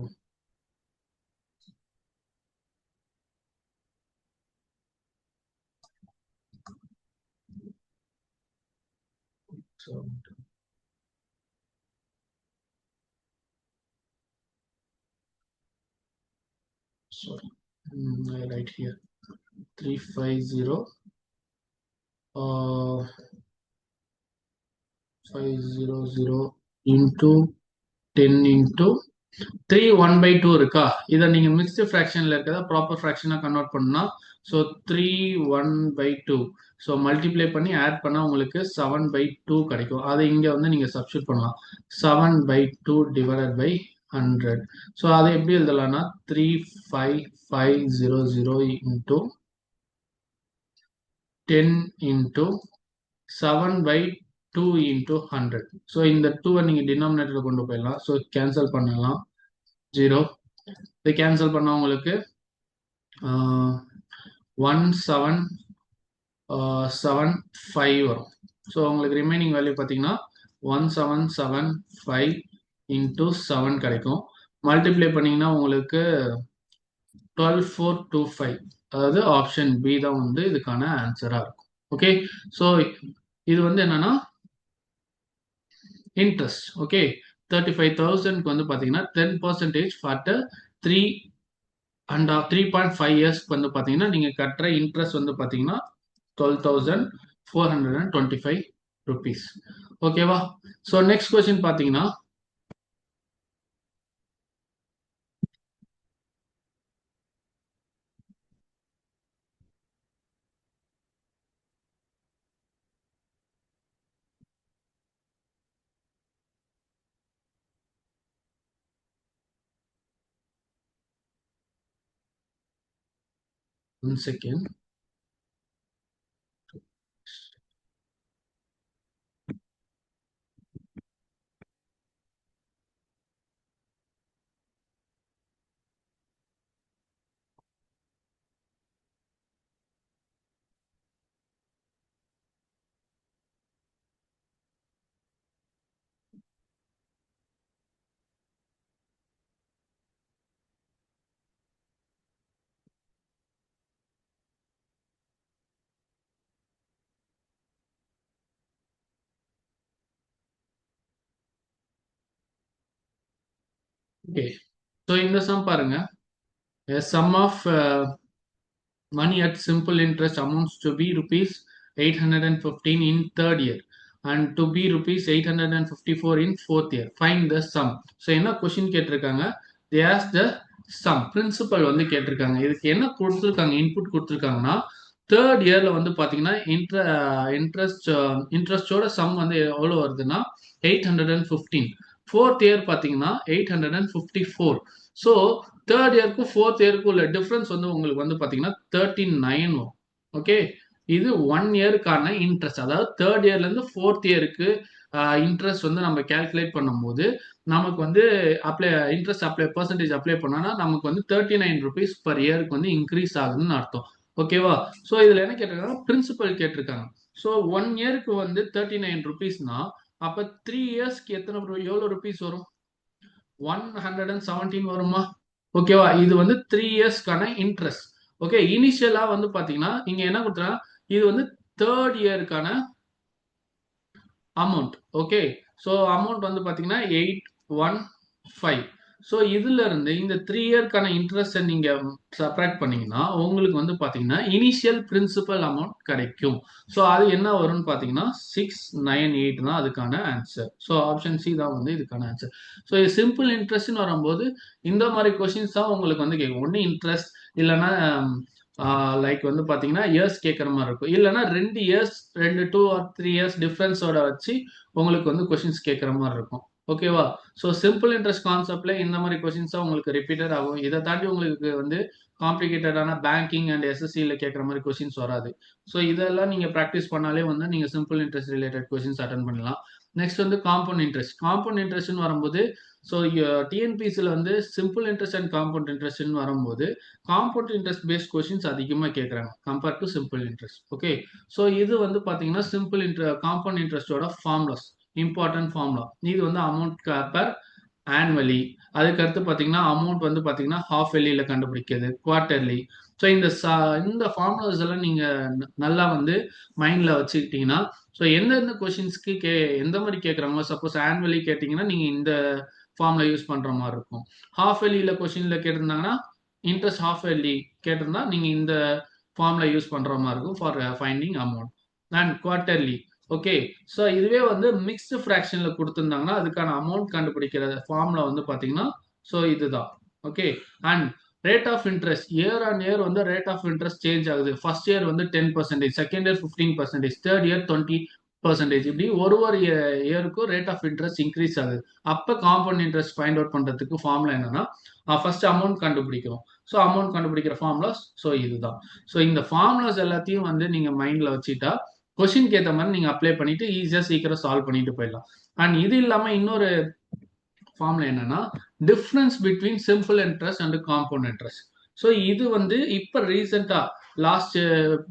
Sorry, I write here 350 500 into 10 into 3/1/2 இருக்கா? இதை நீங்க மிக்ஸ்டு ஃபிராக்ஷன்ல இருக்கிறதா ப்ராப்பர் ஃபிராக்ஷனா கன்வெர்ட் பண்ணா, ஸோ 3/1/2 ஸோ மல்டிப்ளை பண்ணி ஆட் பண்ணா உங்களுக்கு 7/2 கிடைக்கும். அதை இங்க வந்து நீங்க சப்ஸ்டியூட் பண்ணலாம். 7/2 டிவைடட் பை 100. ஸோ அதை எப்படி எழுதலாம்னா 35500 இன்டூ 10 இன்டூ 7/2 இன்டூ 100. ஸோ இந்த 2 நீங்க டினாமினேட்டர்ல கொண்டு போயிடலாம். ஸோ கேன்சல் பண்ணலாம், 0. இதை கேன்சல் பண்ண உங்களுக்கு 1775 வரும். ஸோ உங்களுக்கு ரிமைனிங் வேல்யூ பார்த்தீங்கன்னா 1775 இன்டூ 7 கிடைக்கும். மல்டிப்ளை பண்ணீங்கன்னா உங்களுக்கு 12425, அதாவது ஆப்ஷன் பி தான் வந்து இதுக்கான ஆன்சரா இருக்கும். ஓகே, ஸோ இது வந்து என்னன்னா இன்ட்ரெஸ்ட். ஓகே, 35,000க்கு வந்து பாத்தீங்கன்னா 10% ஃபார் 3.5 இயர்ஸ்க்கு வந்து பாத்தீங்கன்னா நீங்க கட்டுற இன்ட்ரெஸ்ட் வந்து பாத்தீங்கன்னா 12,425 rupees. ஓகேவா? ஸோ நெக்ஸ்ட் கொஸ்டின் பாத்தீங்கன்னா one second. ஓகே, ஸோ இந்த சம் பாருங்க. A sum of money at simple interest amounts to be rupees 815 in third year and to be rupees 854 in fourth year. Find the sum. So என்ன question கேட்டிருக்காங்க? They ask the sum. Principal வந்து கேட்டிருக்காங்க. இதுக்கு என்ன கொடுத்துருக்காங்க, input கொடுத்துருக்காங்கன்னா third இயர்ல வந்து பாத்தீங்கன்னா இன்ட்ரெஸ்டோட சம் வந்து எவ்வளவு வருதுன்னா 815. ஃபோர்த் இயர் பாத்தீங்கன்னா 854. ஸோ தேர்ட் இயருக்கும் ஃபோர்த் இயருக்கும் உள்ள டிஃபரன்ஸ் வந்து உங்களுக்கு வந்து பாத்தீங்கன்னா 39 வரும். ஓகே, இது 1 இயருக்கான இன்ட்ரெஸ்ட். அதாவது தேர்ட் இயர்ல இருந்து ஃபோர்த் இயருக்கு இன்ட்ரெஸ்ட் வந்து நம்ம கால்குலேட் பண்ணும்போது நமக்கு வந்து இன்ட்ரெஸ்ட் பர்சன்டேஜ் அப்ளை பண்ணோம்னா நமக்கு வந்து 39 rupees பர் இயருக்கு வந்து இன்க்ரீஸ் ஆகுதுன்னு அர்த்தம். ஓகேவா? ஸோ இதுல என்ன கேட்டிருக்காங்க, பிரின்சிபல் கேட்டிருக்காங்க. ஸோ 1 இயருக்கு வந்து 39 rupeesனா அப்ப 3 இயர்ஸ்க்கு எவ்வளவு ருபீஸ் வரும்? 117 வருமா? ஓகேவா? இது வந்து 3 இயர்ஸ்க்கான இன்ட்ரெஸ்ட். ஓகே, இனிஷியலா வந்து பாத்தீங்கன்னா இங்க என்ன கொடுத்துறாங்க, இது வந்து தேர்ட் இயருக்கான அமௌண்ட். ஓகே, ஸோ அமௌண்ட் வந்து பாத்தீங்கன்னா 815. ஸோ இதுல இருந்து இந்த 3 இயர்க்கான இன்ட்ரெஸ்ட்டை நீங்க சப்ராக்ட் பண்ணீங்கன்னா உங்களுக்கு வந்து பாத்தீங்கன்னா இனிஷியல் பிரின்சிபல் அமௌண்ட் கிடைக்கும். ஸோ அது என்ன வரும்னு பாத்தீங்கன்னா 698 தான் அதுக்கான ஆன்சர். ஸோ ஆப்ஷன் சி தான் வந்து இதுக்கான ஆன்சர். ஸோ இது சிம்பிள் இன்ட்ரெஸ்ட்னு வரும்போது இந்த மாதிரி கொஸ்டின்ஸ் தான் உங்களுக்கு வந்து கேட்கும். ஒன்று இன்ட்ரெஸ்ட், இல்லைன்னா லைக் வந்து பாத்தீங்கன்னா இயர்ஸ் கேட்குற மாதிரி இருக்கும், இல்லைன்னா 2 இயர்ஸ் 2 2 or 3 இயர்ஸ் டிஃபரன்ஸோட வச்சு உங்களுக்கு வந்து கொஸ்டின்ஸ் கேட்குற மாதிரி இருக்கும். ஓகேவா? ஸோ சிம்பிள் இன்ட்ரெஸ்ட் கான்செப்ட்ல இந்த மாதிரி கொஸ்டின்ஸ் தான் உங்களுக்கு ரிப்பீட்டட் ஆகும். இதை தாண்டி உங்களுக்கு வந்து காம்ப்ளிகேட்டடான பேங்கிங் அண்ட் எஸ்எஸ்சியில் கேட்குற மாதிரி கொஸ்டின்ஸ் வராது. ஸோ இதெல்லாம் நீங்கள் ப்ராக்டிஸ் பண்ணாலே வந்து நீங்கள் simple interest related questions attend பண்ணலாம். நெக்ஸ்ட் வந்து காம்பவுண்ட் இன்ட்ரெஸ்ட். காம்பவுண்ட் இன்ட்ரெஸ்ட்னு வரும்போது ஸோ டிஎன்பிசியில் வந்து சிம்பிள் இன்ட்ரெஸ்ட் அண்ட் காம்பவுண்ட் இன்ட்ரெஸ்ட்னு வரும்போது காம்பவுண்ட் இன்ட்ரெஸ்ட் பேஸ்ட் கொஸ்டின்ஸ் அதிகமாக கேட்குறாங்க compared to simple interest. Okay, so இது வந்து பார்த்தீங்கன்னா சிம்பிள் காம்பவுண்ட் இன்ட்ரெஸ்டோட ஃபார்முலாஸ், இம்பார்ட்டன்ட் ஃபார்முலா. இது வந்து அமௌண்ட் பெர் ஆனுவலி. அதுக்கடுத்து பார்த்தீங்கன்னா அமௌண்ட் வந்து பார்த்தீங்கன்னா ஹாஃப் வெளியில் கண்டுபிடிக்கிறது, குவார்டர்லி. ஸோ இந்த ஃபார்முலாஸ் எல்லாம் நீங்கள் நல்லா வந்து மைண்டில் வச்சுக்கிட்டீங்கன்னா ஸோ எந்தெந்த கொஷின்ஸ்க்கு எந்த மாதிரி கேட்குறாங்களோ, சப்போஸ் ஆனுவலி கேட்டிங்கன்னா நீங்கள் இந்த ஃபார்முலா யூஸ் பண்ணுற மாதிரி இருக்கும். ஹாஃப் வெளியில் கொஷினில் கேட்டிருந்தாங்கன்னா இன்ட்ரெஸ்ட் ஹாஃப் இயர்லி கேட்டிருந்தா நீங்கள் இந்த ஃபார்முலா யூஸ் பண்ணுற மாதிரி இருக்கும் for finding amount. And quarterly. Okay, so இதுவே வந்து மிக்ஸ்டு ஃப்ராக்ஷனில் கொடுத்துருந்தாங்கன்னா அதுக்கான அமௌண்ட் கண்டுபிடிக்கிற ஃபார்முலா வந்து பார்த்தீங்கன்னா ஸோ இதுதான். Okay, and rate of interest year on year வந்து ரேட் ஆஃப் இன்ட்ரெஸ்ட் சேஞ்ச் ஆகுது. ஃபர்ஸ்ட் இயர் வந்து 10%, செகண்ட் இயர் 15%, தேர்ட் இயர் 20%, இப்படி ஒரு இயருக்கும் ரேட் ஆஃப் இன்ட்ரெஸ்ட் இன்க்ரீஸ் ஆகுது. அப்போ காம்பவுண்ட் இன்ட்ரெஸ்ட் ஃபைண்ட் அவுட் பண்ணுறதுக்கு ஃபார்முலா என்னன்னா ஃபர்ஸ்ட் அமௌண்ட் கண்டுபிடிக்கிறோம். ஸோ அமௌண்ட் கண்டுபிடிக்கிற ஃபார்முலாஸ் ஸோ இதுதான். ஸோ இந்த ஃபார்முலாஸ் எல்லாத்தையும் வந்து நீங்கள் மைண்டில் வச்சுட்டா கொஸ்டின் ஏற்ற மாதிரி நீங்கள் அப்ளை பண்ணிட்டு ஈஸியாக சீக்கிரம் சால்வ் பண்ணிட்டு போயிடலாம். அண்ட் இது இல்லாமல் இன்னொரு ஃபார்முலா என்னன்னா difference between simple interest and compound interest. So இது வந்து இப்போ ரீசெண்டாக லாஸ்ட்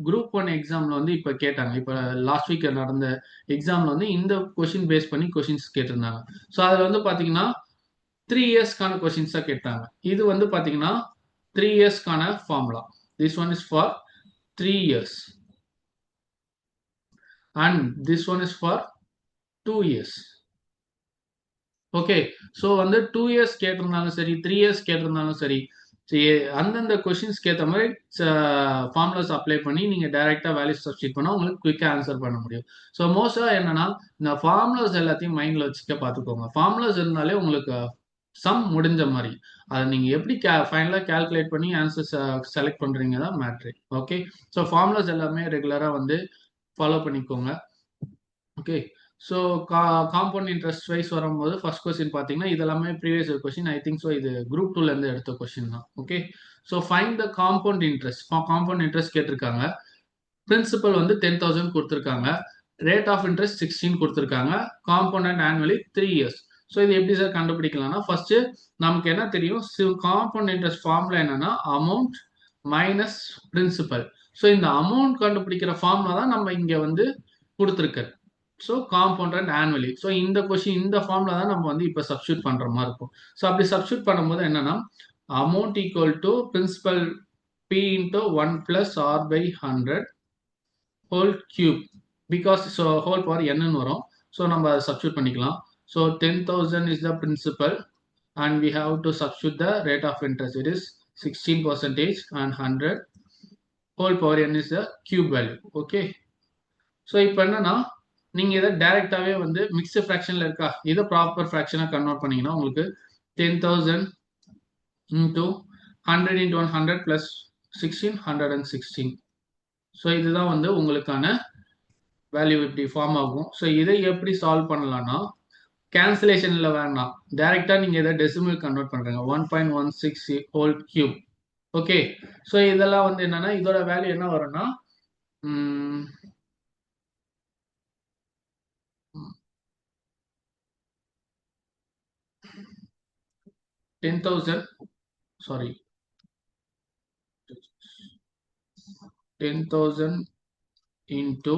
குரூப் 1 எக்ஸாமில் வந்து இப்போ கேட்டாங்க. இப்போ லாஸ்ட் வீக் நடந்த எக்ஸாமில் வந்து இந்த கொஷின் பேஸ் பண்ணி கொஷின்ஸ் கேட்டிருந்தாங்க. ஸோ அதில் வந்து பார்த்தீங்கன்னா 3 இயர்ஸ்க்கான கொஷின்ஸாக கேட்டாங்க. இது வந்து பார்த்தீங்கன்னா 3 இயர்ஸ்க்கான formula. This one is for 3 years and this one is for 2 years. Okay, so வந்து 2 இயர்ஸ் கேட்டிருந்தாலும் சரி, 3 இயர்ஸ் கேட்டிருந்தாலும் சரி, அந்தந்த கொஷின்ஸ்க்கு ஏற்ற மாதிரி ஃபார்முலாஸ் அப்ளை பண்ணி நீங்கள் டைரெக்டாக வேல்யூ சப்ஸ்டிட் பண்ணால் உங்களுக்கு குயிக்காக ஆன்சர் பண்ண முடியும். ஸோ மோஸ்ட்டாக என்னன்னா இந்த ஃபார்முலாஸ் எல்லாத்தையும் மைண்டில் வச்சுக்க பார்த்துக்கோங்க. ஃபார்முலாஸ் இருந்தாலே உங்களுக்கு சம் முடிஞ்ச மாதிரி. அதை நீங்கள் எப்படி ஃபைனலாக கேல்குலேட் பண்ணி ஆன்சர்ஸ் செலக்ட் பண்ணுறீங்க தான் மேட்ரு. ஓகே, ஸோ ஃபார்முலாஸ் எல்லாமே ரெகுலராக வந்து ஃபாலோ பண்ணிக்கோங்க. Okay, so compound interest wise வரும்போது ஃபர்ஸ்ட் கொஸ்டின் பார்த்தீங்கன்னா இதெல்லாமே previous question. I think so இது குரூப் 2லேருந்து எடுத்த கொஸ்டின் தான். Okay, so find the compound interest. Compound interest கேட்டிருக்காங்க. பிரின்சிபல் வந்து 10,000 கொடுத்துருக்காங்க. ரேட் ஆஃப் இன்ட்ரெஸ்ட் 16 கொடுத்துருக்காங்க. Compound and annually 3 years. So இது எப்படி சார் கண்டுபிடிக்கலாம்னா ஃபர்ஸ்ட் நமக்கு என்ன தெரியும், காம்பவுண்ட் இன்ட்ரெஸ்ட் ஃபார்முலா என்னன்னா அமௌண்ட் மைனஸ் பிரின்சிபல். ஸோ இந்த அமௌண்ட் கண்டுபிடிக்கிற ஃபார்முலா தான் நம்ம இங்க வந்து கொடுத்துருக்காரு. So compound and annually. So இந்த கொஸ்டின் இந்த ஃபார்முலா தான் நம்ம வந்து இப்போ சப்ஸ்டியூட் பண்ற மாதிரி இருக்கும். ஸோ அப்படி சப்ஸ்டியூட் பண்ணும்போது என்னன்னா amount equal to principal P into 1 plus R by 100 whole cube, because so whole power என்னன்னு வரும். ஸோ நம்ம அதை சப்ஸ்டியூட் பண்ணிக்கலாம். So 10,000 is the principal and we have to substitute the rate of interest. It is 16% and 100 whole power n is the cube value. Okay, so இப்போ என்னன்னா நீங்க இதை டைரக்டாவே வந்து மிக்ஸ்டு ஃப்ராக்ஷன்ல இருக்கா இதை ப்ராப்பர் ஃப்ராக்ஷனா கன்வெர்ட் பண்ணீங்கன்னா உங்களுக்கு 10,000 into 100 into 100 plus 16 116. ஸோ இதுதான் வந்து உங்களுக்கான வேல்யூ இப்படி ஃபார்ம் ஆகும். ஸோ இதை எப்படி சால்வ் பண்ணலாம்னா கேன்சலேஷன்ல வேணாம், டைரக்டா நீங்க இதை டெசிமல் கன்வெர்ட் பண்றீங்க 1.16 ஹோல் கியூப். ஓகே, ஸோ இதெல்லாம் வந்து என்னன்னா இதோட வேல்யூ என்ன வரும்னா 10,000 சாரி 10,000 into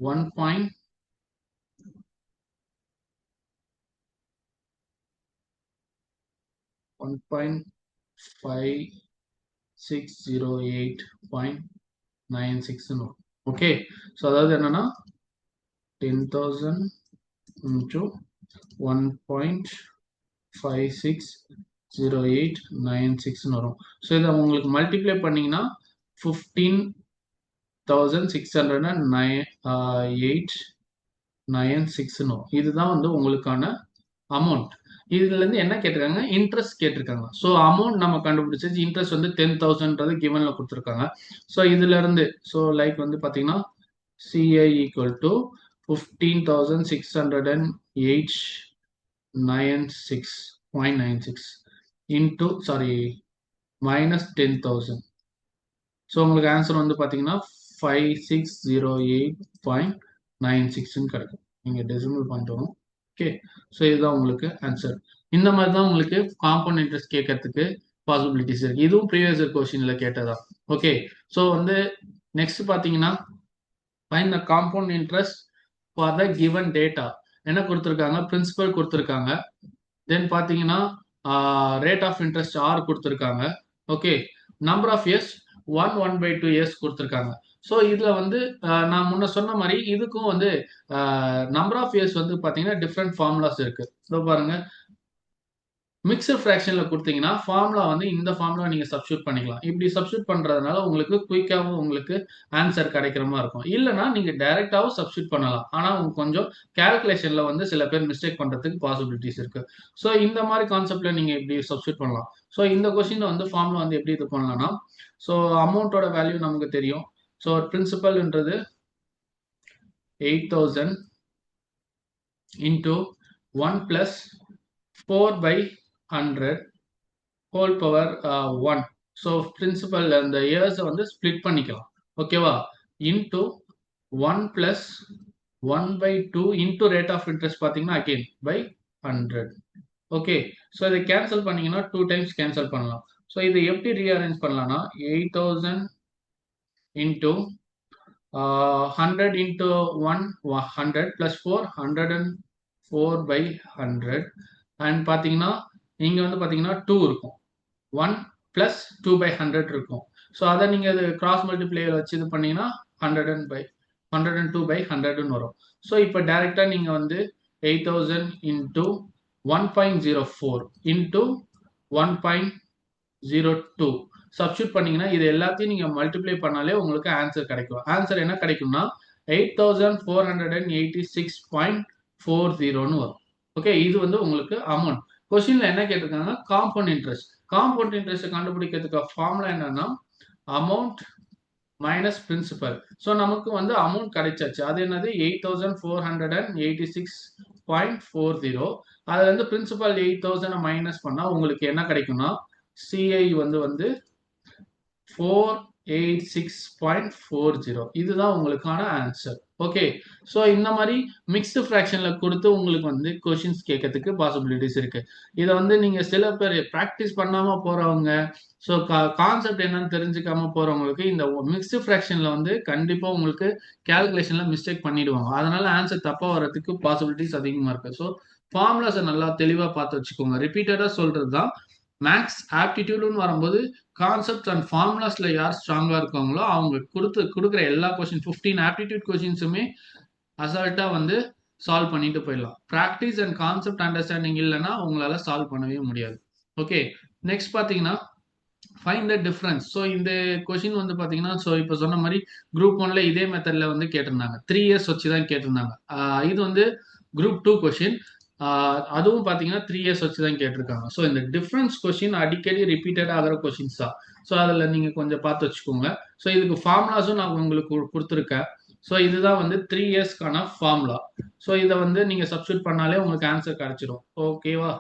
1.5608.96. ஓகே, ஸோ அதாவது என்னன்னா 10,000 into 1.5608 560896 வரும். ஸோ இதை உங்களுக்கு மல்டிப்ளை பண்ணீங்கன்னா 15,609.896 வரும். இதுதான் வந்து உங்களுக்கான அமௌண்ட். இதுல இருந்து என்ன கேட்டிருக்காங்க, இன்ட்ரெஸ்ட் கேட்டிருக்காங்க. ஸோ அமௌண்ட் நம்ம கண்டுபிடிச்சாச்சு. இன்ட்ரெஸ்ட் வந்து 10,000 கிவன்ல கொடுத்துருக்காங்க. ஸோ இதுல இருந்து ஸோ லைக் வந்து பாத்தீங்கன்னா CI equal to 15,608.96 into minus 10,000. So உங்களுக்கு ஆன்சர் வந்து பாத்தீங்கன்னா 5608.96 கிடைக்கும். நீங்க டெசிமல் பாயிண்ட் வரும். ஓகே, ஸோ இதுதான் உங்களுக்கு ஆன்சர். இந்த மாதிரி தான் உங்களுக்கு காம்பவுண்ட் இன்ட்ரெஸ்ட் கேட்கறதுக்கு பாசிபிலிட்டிஸ் இருக்கு. இதுவும் ப்ரீவியஸ் இயர் கொஸ்டின்ல கேட்டதா. ஓகே, ஸோ வந்து நெக்ஸ்ட் பாத்தீங்கன்னா find the compound interest for the given data. என்ன கொடுத்துருக்காங்க, பிரின்சிபல் கொடுத்துருக்காங்க. தென் பாத்தீங்கன்னா ரேட் ஆஃப் இன்ட்ரெஸ்ட் ஆர் கொடுத்துருக்காங்க. Okay, number of years 1/2 years கொடுத்துருக்காங்க. ஸோ இதுல வந்து நான் முன்ன சொன்ன மாதிரி இதுக்கும் வந்து நம்பர் ஆஃப் இயர்ஸ் வந்து பாத்தீங்கன்னா டிஃப்ரெண்ட் ஃபார்முலாஸ் இருக்கு. ஸோ பாருங்க, மிக்சர் ஃப்ராக்ஷன்ல கொடுத்தீங்கன்னா ஃபார்முலா வந்து இந்த ஃபார்முலா நீங்க சப்ஸ்டியூட் பண்ணிக்கலாம். இப்படி சப்ஸ்டியூட் பண்றதுனால உங்களுக்கு குயிக்காகவும் உங்களுக்கு ஆன்சர் கிடைக்கிற மாதிரி இருக்கும். இல்லைன்னா நீங்க டைரக்டாவும் சப்ஸ்டியூட் பண்ணலாம். ஆனா உங்களுக்கு கொஞ்சம் கால்குலேஷன்ல வந்து சில பேர் மிஸ்டேக் பண்றதுக்கு பாசிபிலிட்டிஸ் இருக்கு. ஸோ இந்த மாதிரி கான்செப்ட்ல நீங்க இப்படி சப்ஸ்டியூட் பண்ணலாம். ஸோ இந்த கொஸ்டின்ல வந்து ஃபார்முலா வந்து எப்படி இது பண்ணலாம்னா, ஸோ அமௌண்ட்டோட வேல்யூ நமக்கு தெரியும். ஸோ பிரின்சிபல்ன்றது 8,000 into 1 plus 4/100 whole power 1. So principal அந்த இயர்ஸை வந்து ஸ்பிளிட் பண்ணிக்கலாம். ஓகேவா, into 1 plus 1/2 into rate of interest பார்த்தீங்கன்னா அகெயின் பை 100. ஓகே, ஸோ இதை கேன்சல் பண்ணீங்கன்னா 2 டைம்ஸ் கேன்சல் பண்ணலாம். ஸோ இதை எப்படி ரீஅரேஞ்ச் பண்ணலாம்னா 8,000 இன்டூ 100 into 1 100 plus 4 104/100 and பாத்தீங்கன்னா இங்க வந்து பாத்தீங்கன்னா 2 இருக்கும். 1 plus 2/100 இருக்கும். ஸோ அதை நீங்க அது கிராஸ் மல்டிப்ளையர் வச்சு இது பண்ணீங்கன்னா 102/100 வரும். ஸோ இப்போ டைரக்டா நீங்க வந்து 8,000 into 1.04 into 1.02 சப்ஸ்டியூட் பண்ணீங்கன்னா இது எல்லாத்தையும் நீங்க மல்டிப்ளை பண்ணாலே உங்களுக்கு ஆன்சர் கிடைக்கும். ஆன்சர் என்ன கிடைக்கும்னா 8,486.40 வரும். ஓகே, இது வந்து உங்களுக்கு அமௌண்ட். கொஸ்டின்ல என்ன கேட்டிருக்காங்க, காம்பவுண்ட் இன்ட்ரெஸ்ட். காம்பவுண்ட் இன்ட்ரெஸ்ட் கண்டுபிடிக்கிறதுக்கு ஃபார்முலா என்னன்னா அமௌண்ட் மைனஸ் பிரின்சிபல். ஸோ நமக்கு வந்து அமௌண்ட் கிடைச்சாச்சு. அது என்னது 8,486.40. அதுல இருந்து பிரின்சிபல் 8,000 மைனஸ் பண்ணா உங்களுக்கு என்ன கிடைக்கும்னா CI வந்து 486.40. இதுதான் உங்களுக்கான ஆன்சர். ஓகே, ஸோ இந்த மாதிரி மிக்ஸ்டு ஃப்ராக்ஷன்ல கொடுத்து உங்களுக்கு வந்து கொஸ்டின்ஸ் கேட்கறதுக்கு பாசிபிலிட்டிஸ் இருக்கு. இதை வந்து நீங்க சில பேர் ப்ராக்டிஸ் பண்ணாம போறவங்க, ஸோ கான்செப்ட் என்னன்னு தெரிஞ்சுக்காம போறவங்களுக்கு இந்த மிக்ஸ்டு ஃப்ராக்ஷன்ல வந்து கண்டிப்பா உங்களுக்கு கால்குலேஷன்ல மிஸ்டேக் பண்ணிடுவாங்க. அதனால ஆன்சர் தப்பா வர்றதுக்கு பாசிபிலிட்டிஸ் அதிகமா இருக்கு. ஸோ ஃபார்முலாஸை நல்லா தெளிவா பார்த்து வச்சுக்கோங்க. ரிப்பீட்டடா சொல்றது தான். மேக்ஸ் ஆப்டிடியூட்னு வரும்போது கான்செப்ட் அண்ட் ஃபார்முலாஸ்ல யார் ஸ்ட்ராங்கா இருக்காங்களோ அவங்க கொடுக்குற எல்லா கொஸ்டின் 15 ஆப்டிடியூட் கொஸ்டின்ஸுமே அசால்ட்டா வந்து சால்வ் பண்ணிட்டு போயிடலாம். ப்ராக்டிஸ் அண்ட் கான்செப்ட் அண்டர்ஸ்டாண்டிங் இல்லைன்னா உங்களால சால்வ் பண்ணவே முடியாது. ஓகே, நெக்ஸ்ட் பாத்தீங்கன்னா ஃபைண்ட் த டிஃபரன்ஸ். ஸோ இந்த கொஸ்டின் வந்து பாத்தீங்கன்னா ஸோ இப்போ சொன்ன மாதிரி குரூப் 1ல இதே மெத்தட்ல வந்து கேட்டிருந்தாங்க. 3 இயர்ஸ் வச்சு தான் கேட்டிருந்தாங்க. இது வந்து குரூப் 2 கொஸ்டின். அதுவும் பாத்தீங்கன்னா 3 இயர்ஸ் வச்சு தான் கேட்டிருக்காங்க. ஸோ இந்த டிஃபரன்ஸ் கொஸ்டின் அடிக்கடி ரிப்பீட்டட் ஆகிற கொஸ்டின்ஸ் தான். ஸோ அதில் நீங்க கொஞ்சம் பார்த்து வச்சுக்கோங்க. ஸோ இதுக்கு ஃபார்முலாஸும் நான் உங்களுக்கு கொடுத்துருக்கேன். ஸோ இதுதான் வந்து 3 இயர்ஸ்க்கான ஃபார்முலா. ஸோ இதை வந்து நீங்க சப்ஸ்டியூட் பண்ணாலே உங்களுக்கு ஆன்சர் கிடைச்சிடும். ஓகேவா,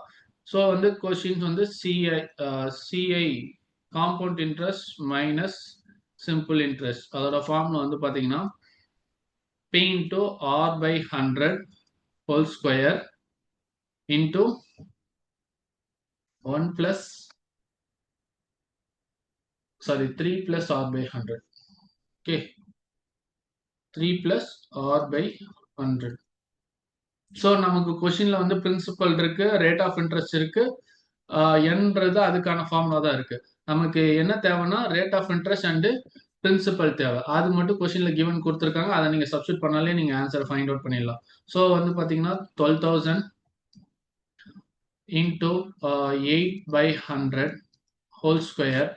ஸோ வந்து கொஸ்டின்ஸ் வந்து CI compound interest minus simple interest. அதோட ஃபார்முலா வந்து பாத்தீங்கன்னா P into R/100 whole square into 3 plus R/100. Okay, 3 plus R/100. So நமக்கு கொஸ்டின்ல வந்து பிரின்சிபல் இருக்கு, ரேட் ஆஃப் இன்ட்ரெஸ்ட் இருக்கு, என்றது அதுக்கான ஃபார்முலா தான் இருக்கு. நமக்கு என்ன தேவைன்னா rate of interest and principal தேவை. அது மட்டும் கொஸ்டின்ல கிவன் கொடுத்துருக்காங்க. அதை நீங்க சப்ஸ்டியூட் பண்ணாலே நீங்க ஆன்சர் ஃபைண்ட் அவுட் பண்ணிடலாம். ஸோ வந்து பாத்தீங்கன்னா 12,000 into 8 by 100 whole square,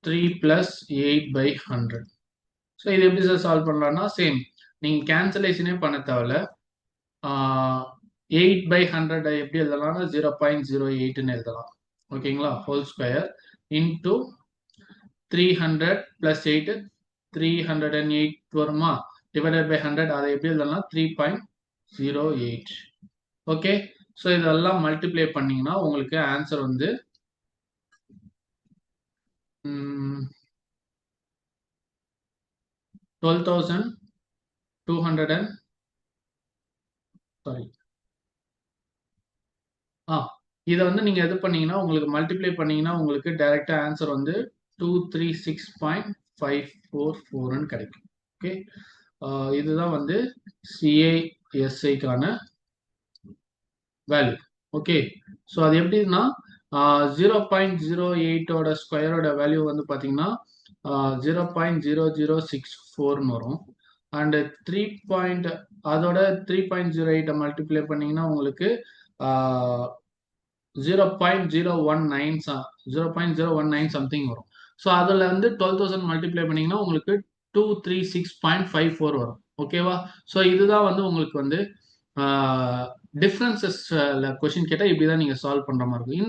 3 plus 8 by 100. So இது எப்படி சார் சால்வ் பண்ணலாம்னா சேம் நீங்கள் கேன்சலேஷனே பண்ண தேவையில்ல. 8 by 100 எப்படி எழுதலாம்னா 0.08ன்னு எழுதலாம். ஓகேங்களா? ஹோல் ஸ்கொயர் இன்டூ 300 plus 8 308 வருமா, டிவைடட் பை 100 அதை எப்படி எழுதலாம் 3.08. ஓகே, ஸோ இதெல்லாம் மல்டிப்ளை பண்ணீங்கன்னா உங்களுக்கு ஆன்சர் வந்து 12,200 சாரி இதை வந்து நீங்க எது பண்ணீங்கன்னா உங்களுக்கு மல்டிப்ளை பண்ணீங்கன்னா உங்களுக்கு டைரக்டா ஆன்சர் வந்து 236.544 கிடைக்கும். ஓகே, இதுதான் வந்து சிஏஎஸ்ஐக்கான வேல்யூ. ஓகே, ஸோ அது எப்படின்னா 0.08ஓட ஸ்கொயரோட வேல்யூ வந்து பார்த்தீங்கன்னா 0.0064ன்னு வரும். அண்ட் அதோட 3.08 மல்டிப்ளை பண்ணீங்கன்னா உங்களுக்கு 0.019 சம்திங் வரும். ஸோ அதில் வந்து 12,000 மல்டிப்ளை பண்ணீங்கன்னா உங்களுக்கு 236.54 வரும். ஓகேவா? ஸோ இதுதான் வந்து உங்களுக்கு வந்து டிஃப்ரென்சஸ்ல கொஸ்டின் கேட்டால் இப்படி தான் நீங்கள் சால்வ் பண்ணுற மாதிரி இருக்கும்.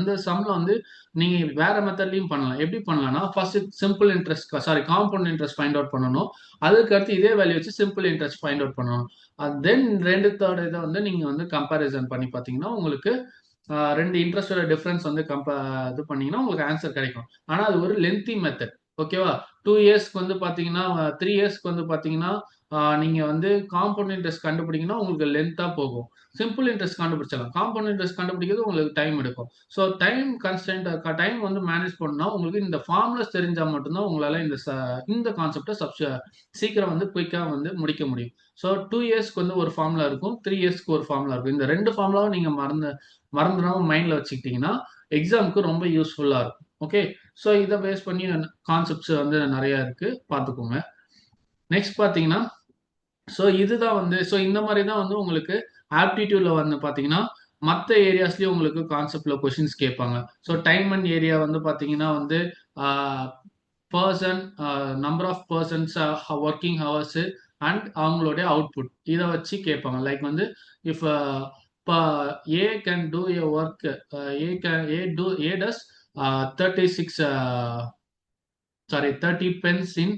இந்த சம்மில் வந்து நீங்கள் வேற மெத்தட்லையும் பண்ணலாம். எப்படி பண்ணலாம்னா first simple interest compound interest find out பண்ணணும். அதுக்கு அடுத்து இதே வேல்யூ வச்சு சிம்பிள் இன்ட்ரெஸ்ட் ஃபைண்ட் அவுட் பண்ணணும். தென் ரெண்டு தேர்ட் இதை வந்து நீங்கள் வந்து கம்பேரிசன் பண்ணி பார்த்தீங்கன்னா உங்களுக்கு ரெண்டு இன்ட்ரெஸ்டோட டிஃபரன்ஸ் வந்து இது பண்ணீங்கன்னா உங்களுக்கு ஆன்சர் கிடைக்கும். ஆனால் அது ஒரு லென்த்தி மெத்தட். ஓகேவா? 2 இயர்ஸ்க்கு வந்து பார்த்தீங்கன்னா 3 இயர்ஸ்க்கு வந்து பார்த்தீங்கன்னா நீங்க வந்து காம்பவுண்ட் இன்ட்ரெஸ்ட் கண்டுபிடிங்கன்னா உங்களுக்கு லென்த்தா போகும். சிம்பிள் இன்ட்ரெஸ்ட் கண்டுபிடிச்சலாம். காம்பவுண்ட் இன்ட்ரெஸ்ட் கண்டுபிடிக்கிறது உங்களுக்கு டைம் எடுக்கும். ஸோ டைம் கன்ஸ்டன்ட் டைம் வந்து மேனேஜ் பண்ணா உங்களுக்கு இந்த ஃபார்முலாஸ் தெரிஞ்சா மட்டும்தான் உங்களால இந்த கான்செப்டை சீக்கிரம் வந்து குயிக்கா வந்து முடிக்க முடியும். ஸோ 2 இயர்ஸ்க்கு வந்து ஒரு ஃபார்முலா இருக்கும், 3 இயர்ஸ்க்கு ஒரு ஃபார்முலா இருக்கும். இந்த ரெண்டு ஃபார்முலாவும் நீங்க மறந்துடாம மைண்ட்ல வச்சுக்கிட்டீங்கன்னா எக்ஸாமுக்கு ரொம்ப யூஸ்ஃபுல்லா இருக்கும். ஓகே, ஸோ இதை பேஸ் பண்ணி கான்செப்ட்ஸ் வந்து நிறைய இருக்கு, பார்த்துக்கோங்க. நெக்ஸ்ட் பார்த்தீங்கன்னா ஸோ இதுதான் வந்து இந்த மாதிரி தான் வந்து உங்களுக்கு ஆப்டிடியூட்ல வந்து பார்த்தீங்கன்னா மற்ற ஏரியாஸ்லயும் உங்களுக்கு கான்செப்ட்ல கொஷின்ஸ் கேட்பாங்க. ஸோ டைம் அண்ட் ஏரியா வந்து பார்த்தீங்கன்னா வந்து person, number of persons, working hours and அவங்களுடைய அவுட்புட் இதை வச்சு கேட்பாங்க. லைக் வந்து if A can do a work, A does 30 pence in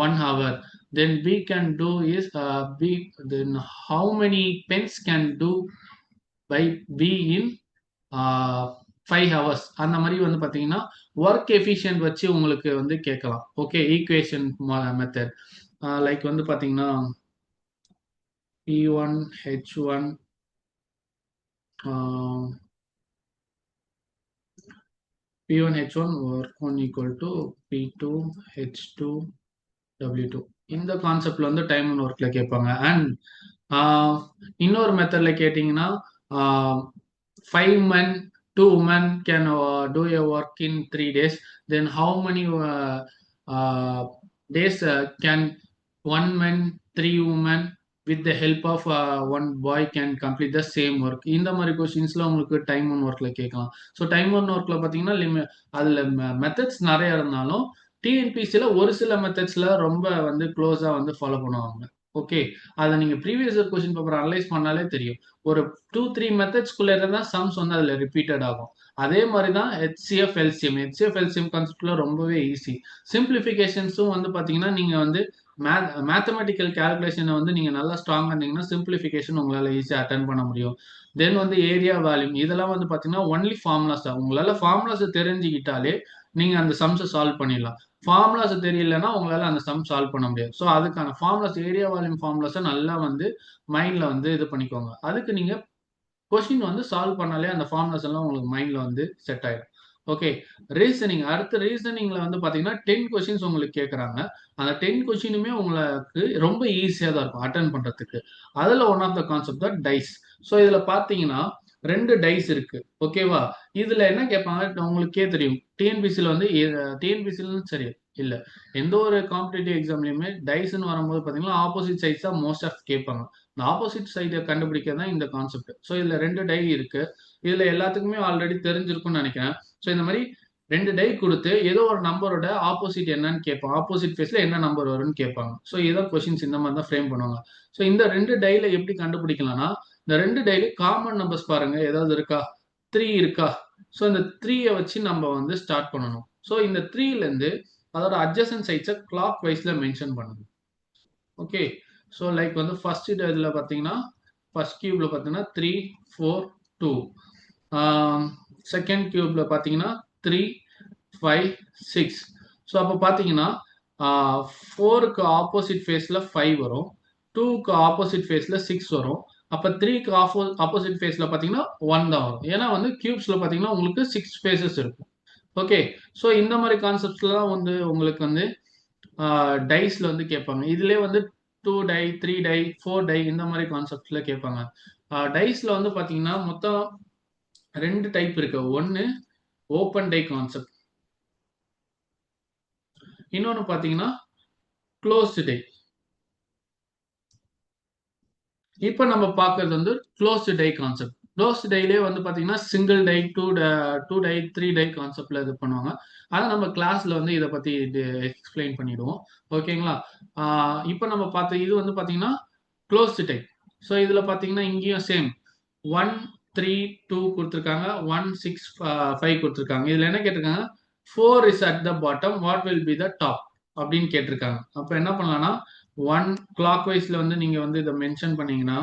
1 hour, then B can do is then how many pence can do by B in 5 hours. அந்த மாதிரி வந்து பார்த்தீங்கன்னா work efficient வச்சு உங்களுக்கு வந்து கேட்கலாம். ஓகே, ஈக்குவேஷன் மெத்தட் லைக் வந்து பார்த்தீங்கன்னா P1 H1 P1 H1 work 1 equal to P2 H2 W2. இந்த கான்செப்ட்ல வந்து டைம் அண்ட் ஒர்க்ல கேட்பாங்க. அண்ட் இன்னொரு மெத்தட்ல கேட்டீங்கன்னா 5 men 2 women can do a work in 3 days, then how many days can 1 man 3 women with the help of 1 boy can complete the same work. இந்த மாதிரி கொஸ்டின்ஸ்ல உங்களுக்கு டைம் அண்ட் ஒர்க்ல கேட்கலாம். ஸோ டைம் அண்ட் ஒர்க்ல பார்த்தீங்கன்னா அதுல மெத்தட்ஸ் நிறைய இருந்தாலும் டிஎன்பிசியில் ஒரு சில மெத்தட்ஸ்ல ரொம்ப வந்து க்ளோஸா வந்து ஃபாலோ பண்ணுவாங்க. ஓகே, அதை நீங்க previous year question paper analyse பண்ணாலே தெரியும். ஒரு 2-3 மெத்தட்ஸ்குள்ள இருந்தால் சம்ஸ் வந்து அதுல ரிப்பீட்டட் ஆகும். அதே மாதிரி தான் ஹெச்சிஎஃப் எல்சிஎம் கான்செப்ட்ல ரொம்பவே ஈஸி. சிம்பிளிஃபிகேஷன்ஸும் வந்து பாத்தீங்கன்னா நீங்க வந்து மேத்தமெட்டிக்கல் கால்குலேஷனை வந்து நீங்க நல்லா ஸ்ட்ராங் பண்ணீங்கன்னா சிம்பிளிஃபிகேஷன் உங்களால ஈஸியாக அட்டன் பண்ண முடியும். தென் வந்து ஏரியா வேல்யூம் இதெல்லாம் வந்து பாத்தீங்கன்னா ஒன்லி ஃபார்முலாஸ் தான். உங்களால ஃபார்முலாஸ் தெரிஞ்சுக்கிட்டாலே நீங்க அந்த சம்ஸை சால்வ் பண்ணிடலாம். ஃபார்முலாஸ் தெரியலன்னா உங்களால அந்த சம் சால்வ் பண்ண முடியாது. ஸோ அதுக்கான ஃபார்முலாஸ், ஏரியா வால்யூம் ஃபார்முலாஸை நல்லா வந்து மைண்ட்ல வந்து இது பண்ணிக்கோங்க. அதுக்கு நீங்க கொஸ்டின் வந்து சால்வ் பண்ணாலே அந்த ஃபார்முலாஸ் எல்லாம் உங்களுக்கு மைண்ட்ல வந்து செட் ஆயிடும். Okay, reasoning. அடுத்த ரீசனிங்ல வந்து பாத்தீங்கன்னா 10 கொஸ்டின்ஸ் உங்களுக்கு கேட்கறாங்க. அந்த 10 கொஸ்டினுமே உங்களுக்கு ரொம்ப ஈஸியா தான் இருக்கும் அட்டன் பண்றதுக்கு. அதுல ஒன் ஆஃப் த கான்செப்ட் தான் டைஸ். ஸோ இதுல பாத்தீங்கன்னா 2 டைஸ் இருக்கு. ஓகேவா? இதுல என்ன கேட்பாங்க உங்களுக்கே தெரியும். டிஎன்பிசில வந்து டிஎன்பிசிலும் சரி இல்ல. எந்த ஒரு காம்படிட்டிவ் எக்ஸாம்லயுமே டைஸ்ன்னு வரும்போது பார்த்தீங்கன்னா, ஆப்போசிட் சைட்ஸ் தான் மோஸ்ட் ஆஃப் கேட்பாங்க. இந்த ஆப்போசிட் சைட கண்டுபிடிக்கிறது தான் இந்த கான்செப்ட். ஸோ இதுல 2 டை இருக்கு. இதுல எல்லாத்துக்குமே ஆல்ரெடி தெரிஞ்சிருக்கும்னு நெனைக்கிறேன். ஸோ இந்த மாரி 2 டை குடுத்து ஏதோ ஒரு நம்பரோட ஆப்போசிட் என்னன்னு கேட்பாங்க. ஆப்போசிட் ஃபேஸ்ல என்ன நம்பர் வரும்னு கேட்பாங்க. ஸோ இதான் கொஸ்டின்ஸ் இந்த மாரி தான் ஃப்ரேம் பண்ணுவாங்க. ஸோ இந்த 2 டைல எப்படி கண்டுபிடிக்கலாம்னா, இந்த 2 டைலயும் காமன் நம்பர்ஸ் பாருங்க. ஏதாவது இருக்கா? 3 இருக்கா? ஸோ இந்த 3ய வச்சு நம்ம வந்து ஸ்டார்ட் பண்ணணும். ஸோ இந்த 3லேருந்து அதோட அட்ஜசன்ட் சைட்ஸை கிளாக் வைஸ்ல மென்ஷன் பண்ணணும். ஓகே. ஸோ லைக் வந்து ஃபர்ஸ்ட் இதில் பார்த்தீங்கன்னா ஃபர்ஸ்ட் கியூப்ல பார்த்தீங்கன்னா 3 4 2. செகண்ட் கியூப்ல பார்த்தீங்கன்னா 3 5 6. ஸோ அப்போ பார்த்தீங்கன்னா 4க்கு ஆப்போசிட் ஃபேஸில் 5 வரும், 2க்கு ஆப்போசிட் ஃபேஸில் 6 வரும். அப்போ 3க்கு ஆப்போசிட் ஃபேஸில் பார்த்தீங்கன்னா 1 தான் வரும். ஏன்னா வந்து கியூப்ஸில் பார்த்தீங்கன்னா உங்களுக்கு 6 ஃபேஸஸ் இருக்கும். ஓகே. ஸோ இந்த மாதிரி கான்செப்ட்ஸ்ல தான் வந்து உங்களுக்கு வந்து டைஸ்ல வந்து கேட்பாங்க. இதுலயே வந்து 2 டை 3 டை 4 டை இந்த மாதிரி கான்செப்ட்ல கேட்பாங்க. டைஸ்ல வந்து பாத்தீங்கன்னா மொத்தம் 2 டைப் இருக்கு. ஒன்னு ஓப்பன் டை கான்செப்ட், இன்னொன்னு பாத்தீங்கன்னா க்ளோஸ்டு டை. இப்போ நம்ம பார்க்கறது வந்து க்ளோஸ்டு டை கான்செப்ட். க்ளோஸ்டு டைலே வந்து பாத்தீங்கன்னா single die, two die 3 die கான்செப்ட்ல இது பண்ணுவாங்க. அதை நம்ம கிளாஸ்ல வந்து இதை பத்தி எக்ஸ்பிளைன் பண்ணிடுவோம். ஓகேங்களா? இப்போ நம்ம பார்த்த இது வந்து பாத்தீங்கன்னா க்ளோஸ்டு டை. ஸோ இதுல பாத்தீங்கன்னா இங்கேயும் சேம் 1 3 2 கொடுத்துருக்காங்க, 1 6 5 கொடுத்துருக்காங்க. இதுல என்ன கேட்டிருக்காங்க? 4 is at the bottom, what will be the top அப்படின்னு கேட்டிருக்காங்க. அப்ப என்ன பண்ணலாம்னா 1 கிளாக் வைஸ்ல வந்து நீங்க வந்து இதை மென்ஷன் பண்ணீங்கன்னா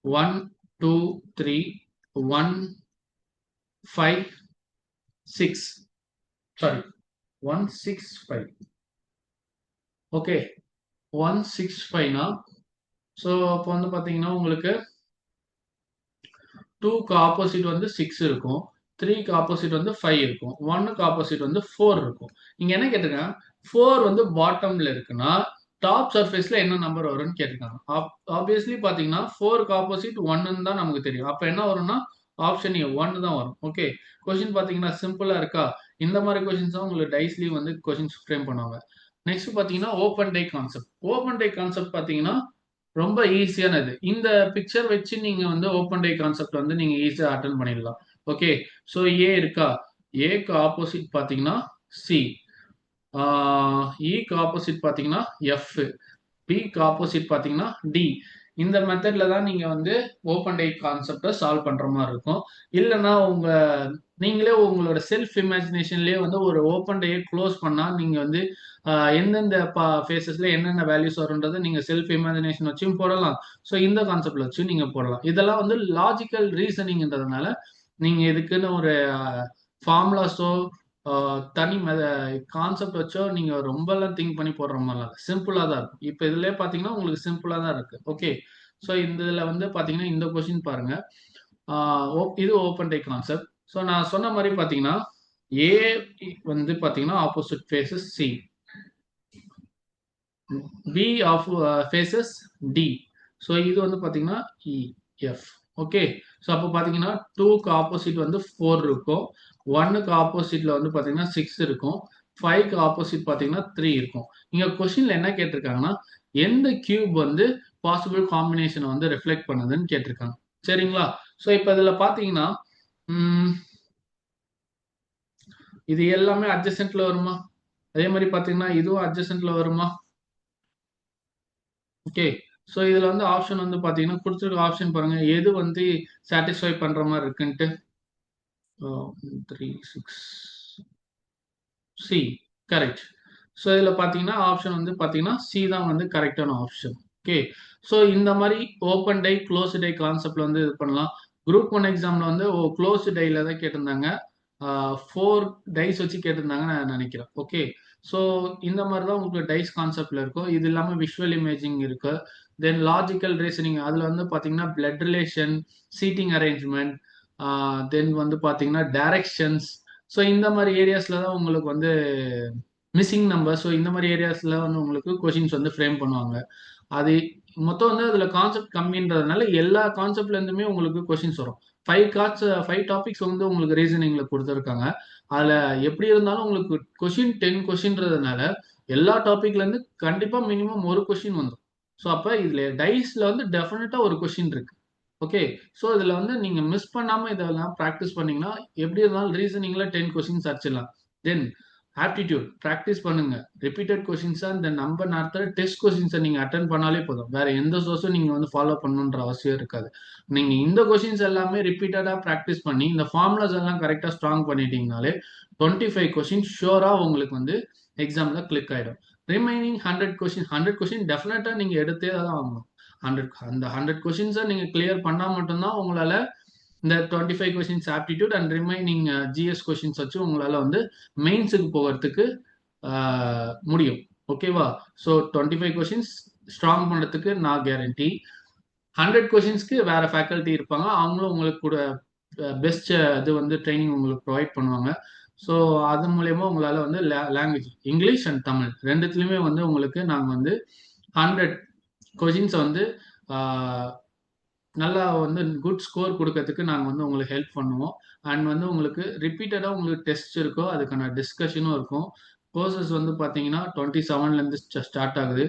1 2 3 1 5 6, சாரி 1 6 5. ஓகே. 1 6 5னா ஸோ அப்போ வந்து பாத்தீங்கன்னா உங்களுக்கு 2க்கு ஆப்போசிட் வந்து 6 இருக்கும், 3க்கு ஆப்போசிட் வந்து 5 இருக்கும், 1க்கு ஆப்போசிட் வந்து 4 இருக்கும். இங்க என்ன கேட்டிருக்காங்க? 4 வந்து பாட்டம்ல இருக்குன்னா டாப் சர்ஃபேஸ்ல என்ன நம்பர் வரும்னு கேட்டிருக்காங்க. ஆப்வியஸ்லி பாத்தீங்கன்னா 4க்கு ஆப்போசிட் 1ன்னு தான் நமக்கு தெரியும். அப்ப என்ன வரும்னா ஆப்ஷன் ஏ 1 தான் வரும். ஓகே. கொஸ்டின் பாத்தீங்கன்னா சிம்பிளா இருக்கா? இந்த மாதிரி கொஸ்டின்ஸ் தான் உங்களுக்கு டைஸ்லயும் வந்து கொஸ்டின்ஸ் ஃப்ரேம் பண்ணுவாங்க. நெக்ஸ்ட் பாத்தீங்கன்னா open die concept. Open die concept பாத்தீங்கன்னா ரொம்ப ஈஸியானது. இந்த பிக்சர் வச்சு நீங்க வந்து ஓப்பன் டை கான்செப்ட் வந்து நீங்க ஈஸியா அட்டெண்ட் பண்ணிடலாம். ஓகே. ஸோ ஏ இருக்கா? ஏக்கு ஆப்போசிட் பாத்தீங்கன்னா சி, இக்கு ஆப்போசிட் பாத்தீங்கன்னா எஃப், பிக்கு ஆப்போசிட் பாத்தீங்கன்னா டி. இந்த மெத்தட்ல தான் நீங்க வந்து ஓப்பன் டை கான்செப்டை சால்வ் பண்ற மாதிரி இருக்கும். இல்லைன்னா நீங்களே உங்களோட செல்ஃப் இமேஜினேஷன்லயே வந்து ஒரு ஓப்பன் டையை க்ளோஸ் பண்ணா நீங்க வந்து எந்தெந்த ஃபேஸஸ்ல என்னென்ன வேல்யூஸ் வரும்ன்றதை நீங்க செல்ஃப் இமேஜினேஷன் வச்சும் போடலாம். ஸோ இந்த கான்செப்ட்ல வச்சும் நீங்க போடலாம். இதெல்லாம் வந்து லாஜிக்கல் ரீசனிங்ன்றதுனால நீங்க இதுக்குன்னு ஒரு ஃபார்முலாஸோ தனி கான்செப்ட் வச்சோ நீங்க ரொம்ப எல்லாம் திங்க் பண்ணி போடுற மாதிரிலாம் சிம்பிளா தான் இருக்கும். இப்போ இதுலயே பாத்தீங்கன்னா உங்களுக்கு சிம்பிளா தான் இருக்கு. ஓகே. ஸோ இந்த இதுல வந்து பாத்தீங்கன்னா இந்த கொஸ்டின் பாருங்க. இது ஓப்பன் டை கான்செப்ட். ஸோ நான் சொன்ன மாதிரி பாத்தீங்கன்னா ஏ வந்து பாத்தீங்கன்னா opposite faces C, B of faces D. So இது வந்து பாத்தீங்கன்னா இ எஃப். ஓகே. ஸோ அப்போ பாத்தீங்கன்னா 2க்கு ஆப்போசிட் வந்து 4 இருக்கும், 1க்கு ஆப்போசிட்ல வந்து பாத்தீங்கன்னா 6 இருக்கும், 5க்கு ஆப்போசிட் பாத்தீங்கன்னா 3 இருக்கும். இங்க கொஸ்டின்ல என்ன கேட்டிருக்காங்கன்னா எந்த கியூப் வந்து பாசிபிள் காம்பினேஷனை வந்து ரிஃப்ளெக்ட் பண்ணுதுன்னு கேட்டிருக்காங்க. சரிங்களா? ஸோ இப்போ இதுல பாத்தீங்கன்னா இது எல்லாமே அட்ஜசன்ட்ல வருமா? அதே மாதிரி பாத்தீங்கன்னா இதுவும் அட்ஜசன்ட்ல வருமா? ஓகே. ஸோ இதுல வந்து ஆப்ஷன் வந்து பாத்தீங்கன்னா கொடுத்துருக்க ஆப்ஷன் பாருங்க, எது வந்து சாட்டிஸ்ஃபை பண்ற மாதிரி இருக்குன்ட்டு. 3 6 சி கரெக்ட். ஸோ இதுல பாத்தீங்கன்னா ஆப்ஷன் வந்து பாத்தீங்கன்னா சி தான் வந்து கரெக்டான ஆப்ஷன். ஓகே. ஸோ இந்த மாதிரி ஓப்பன் டை க்ளோஸ் டை கான்செப்ட்ல வந்து இது பண்ணலாம். குரூப் 1 எக்ஸாம்ல வந்து க்ளோஸ் டைல தான் கேட்டிருந்தாங்க, 4 டைஸ் வச்சு கேட்டிருந்தாங்கன்னு நான் நினைக்கிறேன். ஓகே. ஸோ இந்த மாதிரி தான் உங்களுக்கு டைஸ் கான்செப்ட்ல இருக்கும். இது இல்லாமல் விஷுவல் இமேஜிங் இருக்கு, தென் லாஜிக்கல் ரீசனிங். அதுல வந்து பாத்தீங்கன்னா பிளட் ரிலேஷன், சீட்டிங் அரேஞ்ச்மெண்ட், தென் வந்து பாத்தீங்கன்னா டைரக்ஷன்ஸ். ஸோ இந்த மாதிரி ஏரியாஸ்ல தான் உங்களுக்கு வந்து மிஸ்ஸிங் நம்பர். ஸோ இந்த மாதிரி ஏரியாஸ்ல வந்து உங்களுக்கு கொஷின்ஸ் வந்து ஃப்ரேம் பண்ணுவாங்க. அது மொத்தம் வந்து அதுல கான்செப்ட் கம்மின்றதுனால எல்லா கான்செப்ட்ல இருந்துமே உங்களுக்கு கொஷின்ஸ் வரும். 5 டாபிக்ஸ் வந்து உங்களுக்கு ரீசனிங்ல கொடுத்துருக்காங்க. அதுல எப்படி இருந்தாலும் உங்களுக்கு கொஷின் 10 கொஷின்றதுனால எல்லா டாபிக்ல இருந்து கண்டிப்பா மினிமம் ஒரு கொஷின் வந்துடும். ஸோ அப்ப இதுல டைஸ்ல வந்து டெஃபினட்டா ஒரு கொஷின் இருக்கு. ஓகே. ஸோ இதுல வந்து நீங்க மிஸ் பண்ணாம இதெல்லாம் ப்ராக்டிஸ் பண்ணீங்கன்னா எப்படி இருந்தாலும் ரீசனிங்ல 10 கொஸ்டின்ஸ் அடிச்சிடலாம். தென் ஆப்டிடியூட் ப்ராக்டிஸ் பண்ணுங்க. ரிப்பீட்டட் கொஸ்டின்ஸா இந்த நம்ம நடத்துற டெஸ்ட் கொஸ்டின்ஸை நீங்க அட்டன் பண்ணாலே போதும். வேற எந்த சோர்ஸும் நீங்க வந்து ஃபாலோ பண்ணணுன்ற அவசியம் இருக்காது. நீங்க இந்த கொஸ்டின்ஸ் எல்லாமே ரிப்பீட்டடா ப்ராக்டிஸ் பண்ணி இந்த ஃபார்முலாஸ் எல்லாம் கரெக்டா ஸ்ட்ராங் பண்ணிட்டீங்கனாலே 25 கொஸ்டின் ஷூரா உங்களுக்கு வந்து எக்ஸாம்ல கிளிக் ஆயிடும். ரிமைனிங் 100 கொஸ்டின் டெஃபினட்டா நீங்க எடுத்தே தான் ஆகணும். 100 கொஸ்டின்ஸை நீங்க கிளியர் பண்ணா மட்டும்தான் உங்களால இந்த 25 questions aptitude and remaining GS questions வச்சு உங்களால வந்து மெயின்ஸுக்கு போகிறதுக்கு முடியும். ஓகேவா? ஸோ 25 கொஸ்டின்ஸ் ஸ்ட்ராங் பண்ணுறதுக்கு நான் கேரண்டி. 100 கொஸ்டின்ஸ்க்கு வேற ஃபேக்கல்ட்டி இருப்பாங்க, அவங்களும் உங்களுக்கு கூட பெஸ்ட் இது வந்து ட்ரைனிங் உங்களுக்கு ப்ரொவைட் பண்ணுவாங்க. ஸோ அது மூலயமா உங்களால் வந்து லாங்குவேஜ் இங்கிலீஷ் அண்ட் தமிழ் ரெண்டுத்துலையுமே வந்து உங்களுக்கு நாங்கள் வந்து 100 கொஸ்டின்ஸை வந்து நல்லா வந்து குட் ஸ்கோர் கொடுக்கறதுக்கு நாங்கள் வந்து உங்களுக்கு ஹெல்ப் பண்ணுவோம். அண்ட் வந்து உங்களுக்கு ரிப்பீட்டடாக உங்களுக்கு டெஸ்ட் இருக்கோ அதுக்கான டிஸ்கஷனும் இருக்கும். கோர்சஸ் வந்து பார்த்தீங்கன்னா 27லேருந்து ஸ்டார்ட் ஆகுது.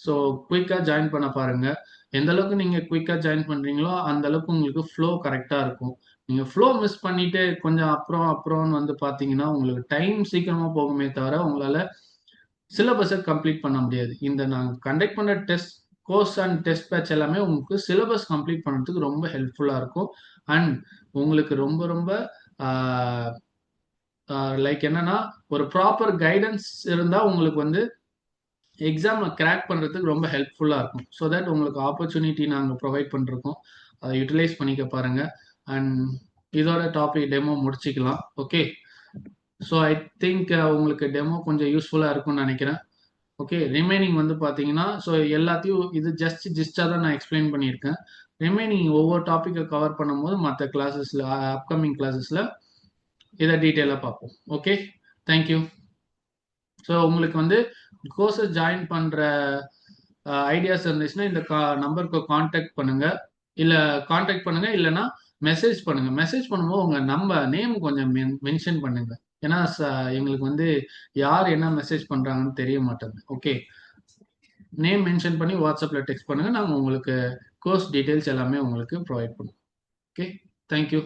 ஸோ குயிக்காக ஜாயின் பண்ண பாருங்கள். எந்த அளவுக்கு நீங்கள் குயிக்காக ஜாயின் பண்ணுறீங்களோ அந்த அளவுக்கு உங்களுக்கு ஃப்ளோ கரெக்டாக இருக்கும். நீங்கள் ஃப்ளோ மிஸ் பண்ணிட்டு கொஞ்சம் அப்புறம்னு வந்து பார்த்தீங்கன்னா உங்களுக்கு டைம் சீக்கிரமாக போகுமே தவிர உங்களால் சிலபஸை கம்ப்ளீட் பண்ண முடியாது. இந்த நாங்கள் கண்டக்ட் பண்ணுற test course and test batch எல்லாமே உங்களுக்கு சிலபஸ் கம்ப்ளீட் பண்ணுறதுக்கு ரொம்ப ஹெல்ப்ஃபுல்லாக இருக்கும். அண்ட் உங்களுக்கு ரொம்ப ரொம்ப லைக் என்னன்னா ஒரு ப்ராப்பர் கைடன்ஸ் இருந்தால் உங்களுக்கு வந்து எக்ஸாமை கிராக் பண்ணுறதுக்கு ரொம்ப ஹெல்ப்ஃபுல்லாக இருக்கும். ஸோ தட் உங்களுக்கு ஆப்பர்ச்சுனிட்டி நாங்கள் ப்ரொவைட் பண்ணிருக்கோம், அதை யூட்டிலைஸ் பண்ணிக்க பாருங்கள். அண்ட் இதோட டாபிக் டெமோ முடிச்சிக்கலாம். ஓகே. ஸோ ஐ திங்க் உங்களுக்கு டெமோ கொஞ்சம் யூஸ்ஃபுல்லாக இருக்கும்னு நினைக்கிறேன். ஓகே. ரிமைனிங் வந்து பார்த்தீங்கன்னா ஸோ எல்லாத்தையும் இது ஜிஸ்டாக தான் நான் எக்ஸ்பிளைன் பண்ணியிருக்கேன். ரிமைனிங் ஒவ்வொரு டாப்பிக்கை கவர் பண்ணும்போது மற்ற கிளாஸஸில் அப்கமிங் கிளாஸஸில் இதை டீட்டெயிலாக பார்ப்போம். ஓகே. தேங்க்யூ. ஸோ உங்களுக்கு வந்து கோர்ஸஸ் ஜாயின் பண்ணுற ஐடியாஸ் இருந்துச்சுன்னா இந்த நம்பருக்கு காண்டாக்ட் பண்ணுங்கள். இல்லை காண்டாக்ட் பண்ணுங்கள், இல்லைன்னா மெசேஜ் பண்ணுங்கள். மெசேஜ் பண்ணும்போது உங்கள் நேம் கொஞ்சம் மென்ஷன் பண்ணுங்கள். ஏன்னா எங்களுக்கு வந்து யார் என்ன மெசேஜ் பண்ணுறாங்கன்னு தெரிய மாட்டேங்குது. ஓகே. நேம் மென்ஷன் பண்ணி வாட்ஸ்அப்பில் டெக்ஸ்ட் பண்ணுங்கள். நாங்கள் உங்களுக்கு கோர்ஸ் டீட்டெயில்ஸ் எல்லாமே உங்களுக்கு ப்ரொவைட் பண்ணுவோம். ஓகே. தேங்க்யூ.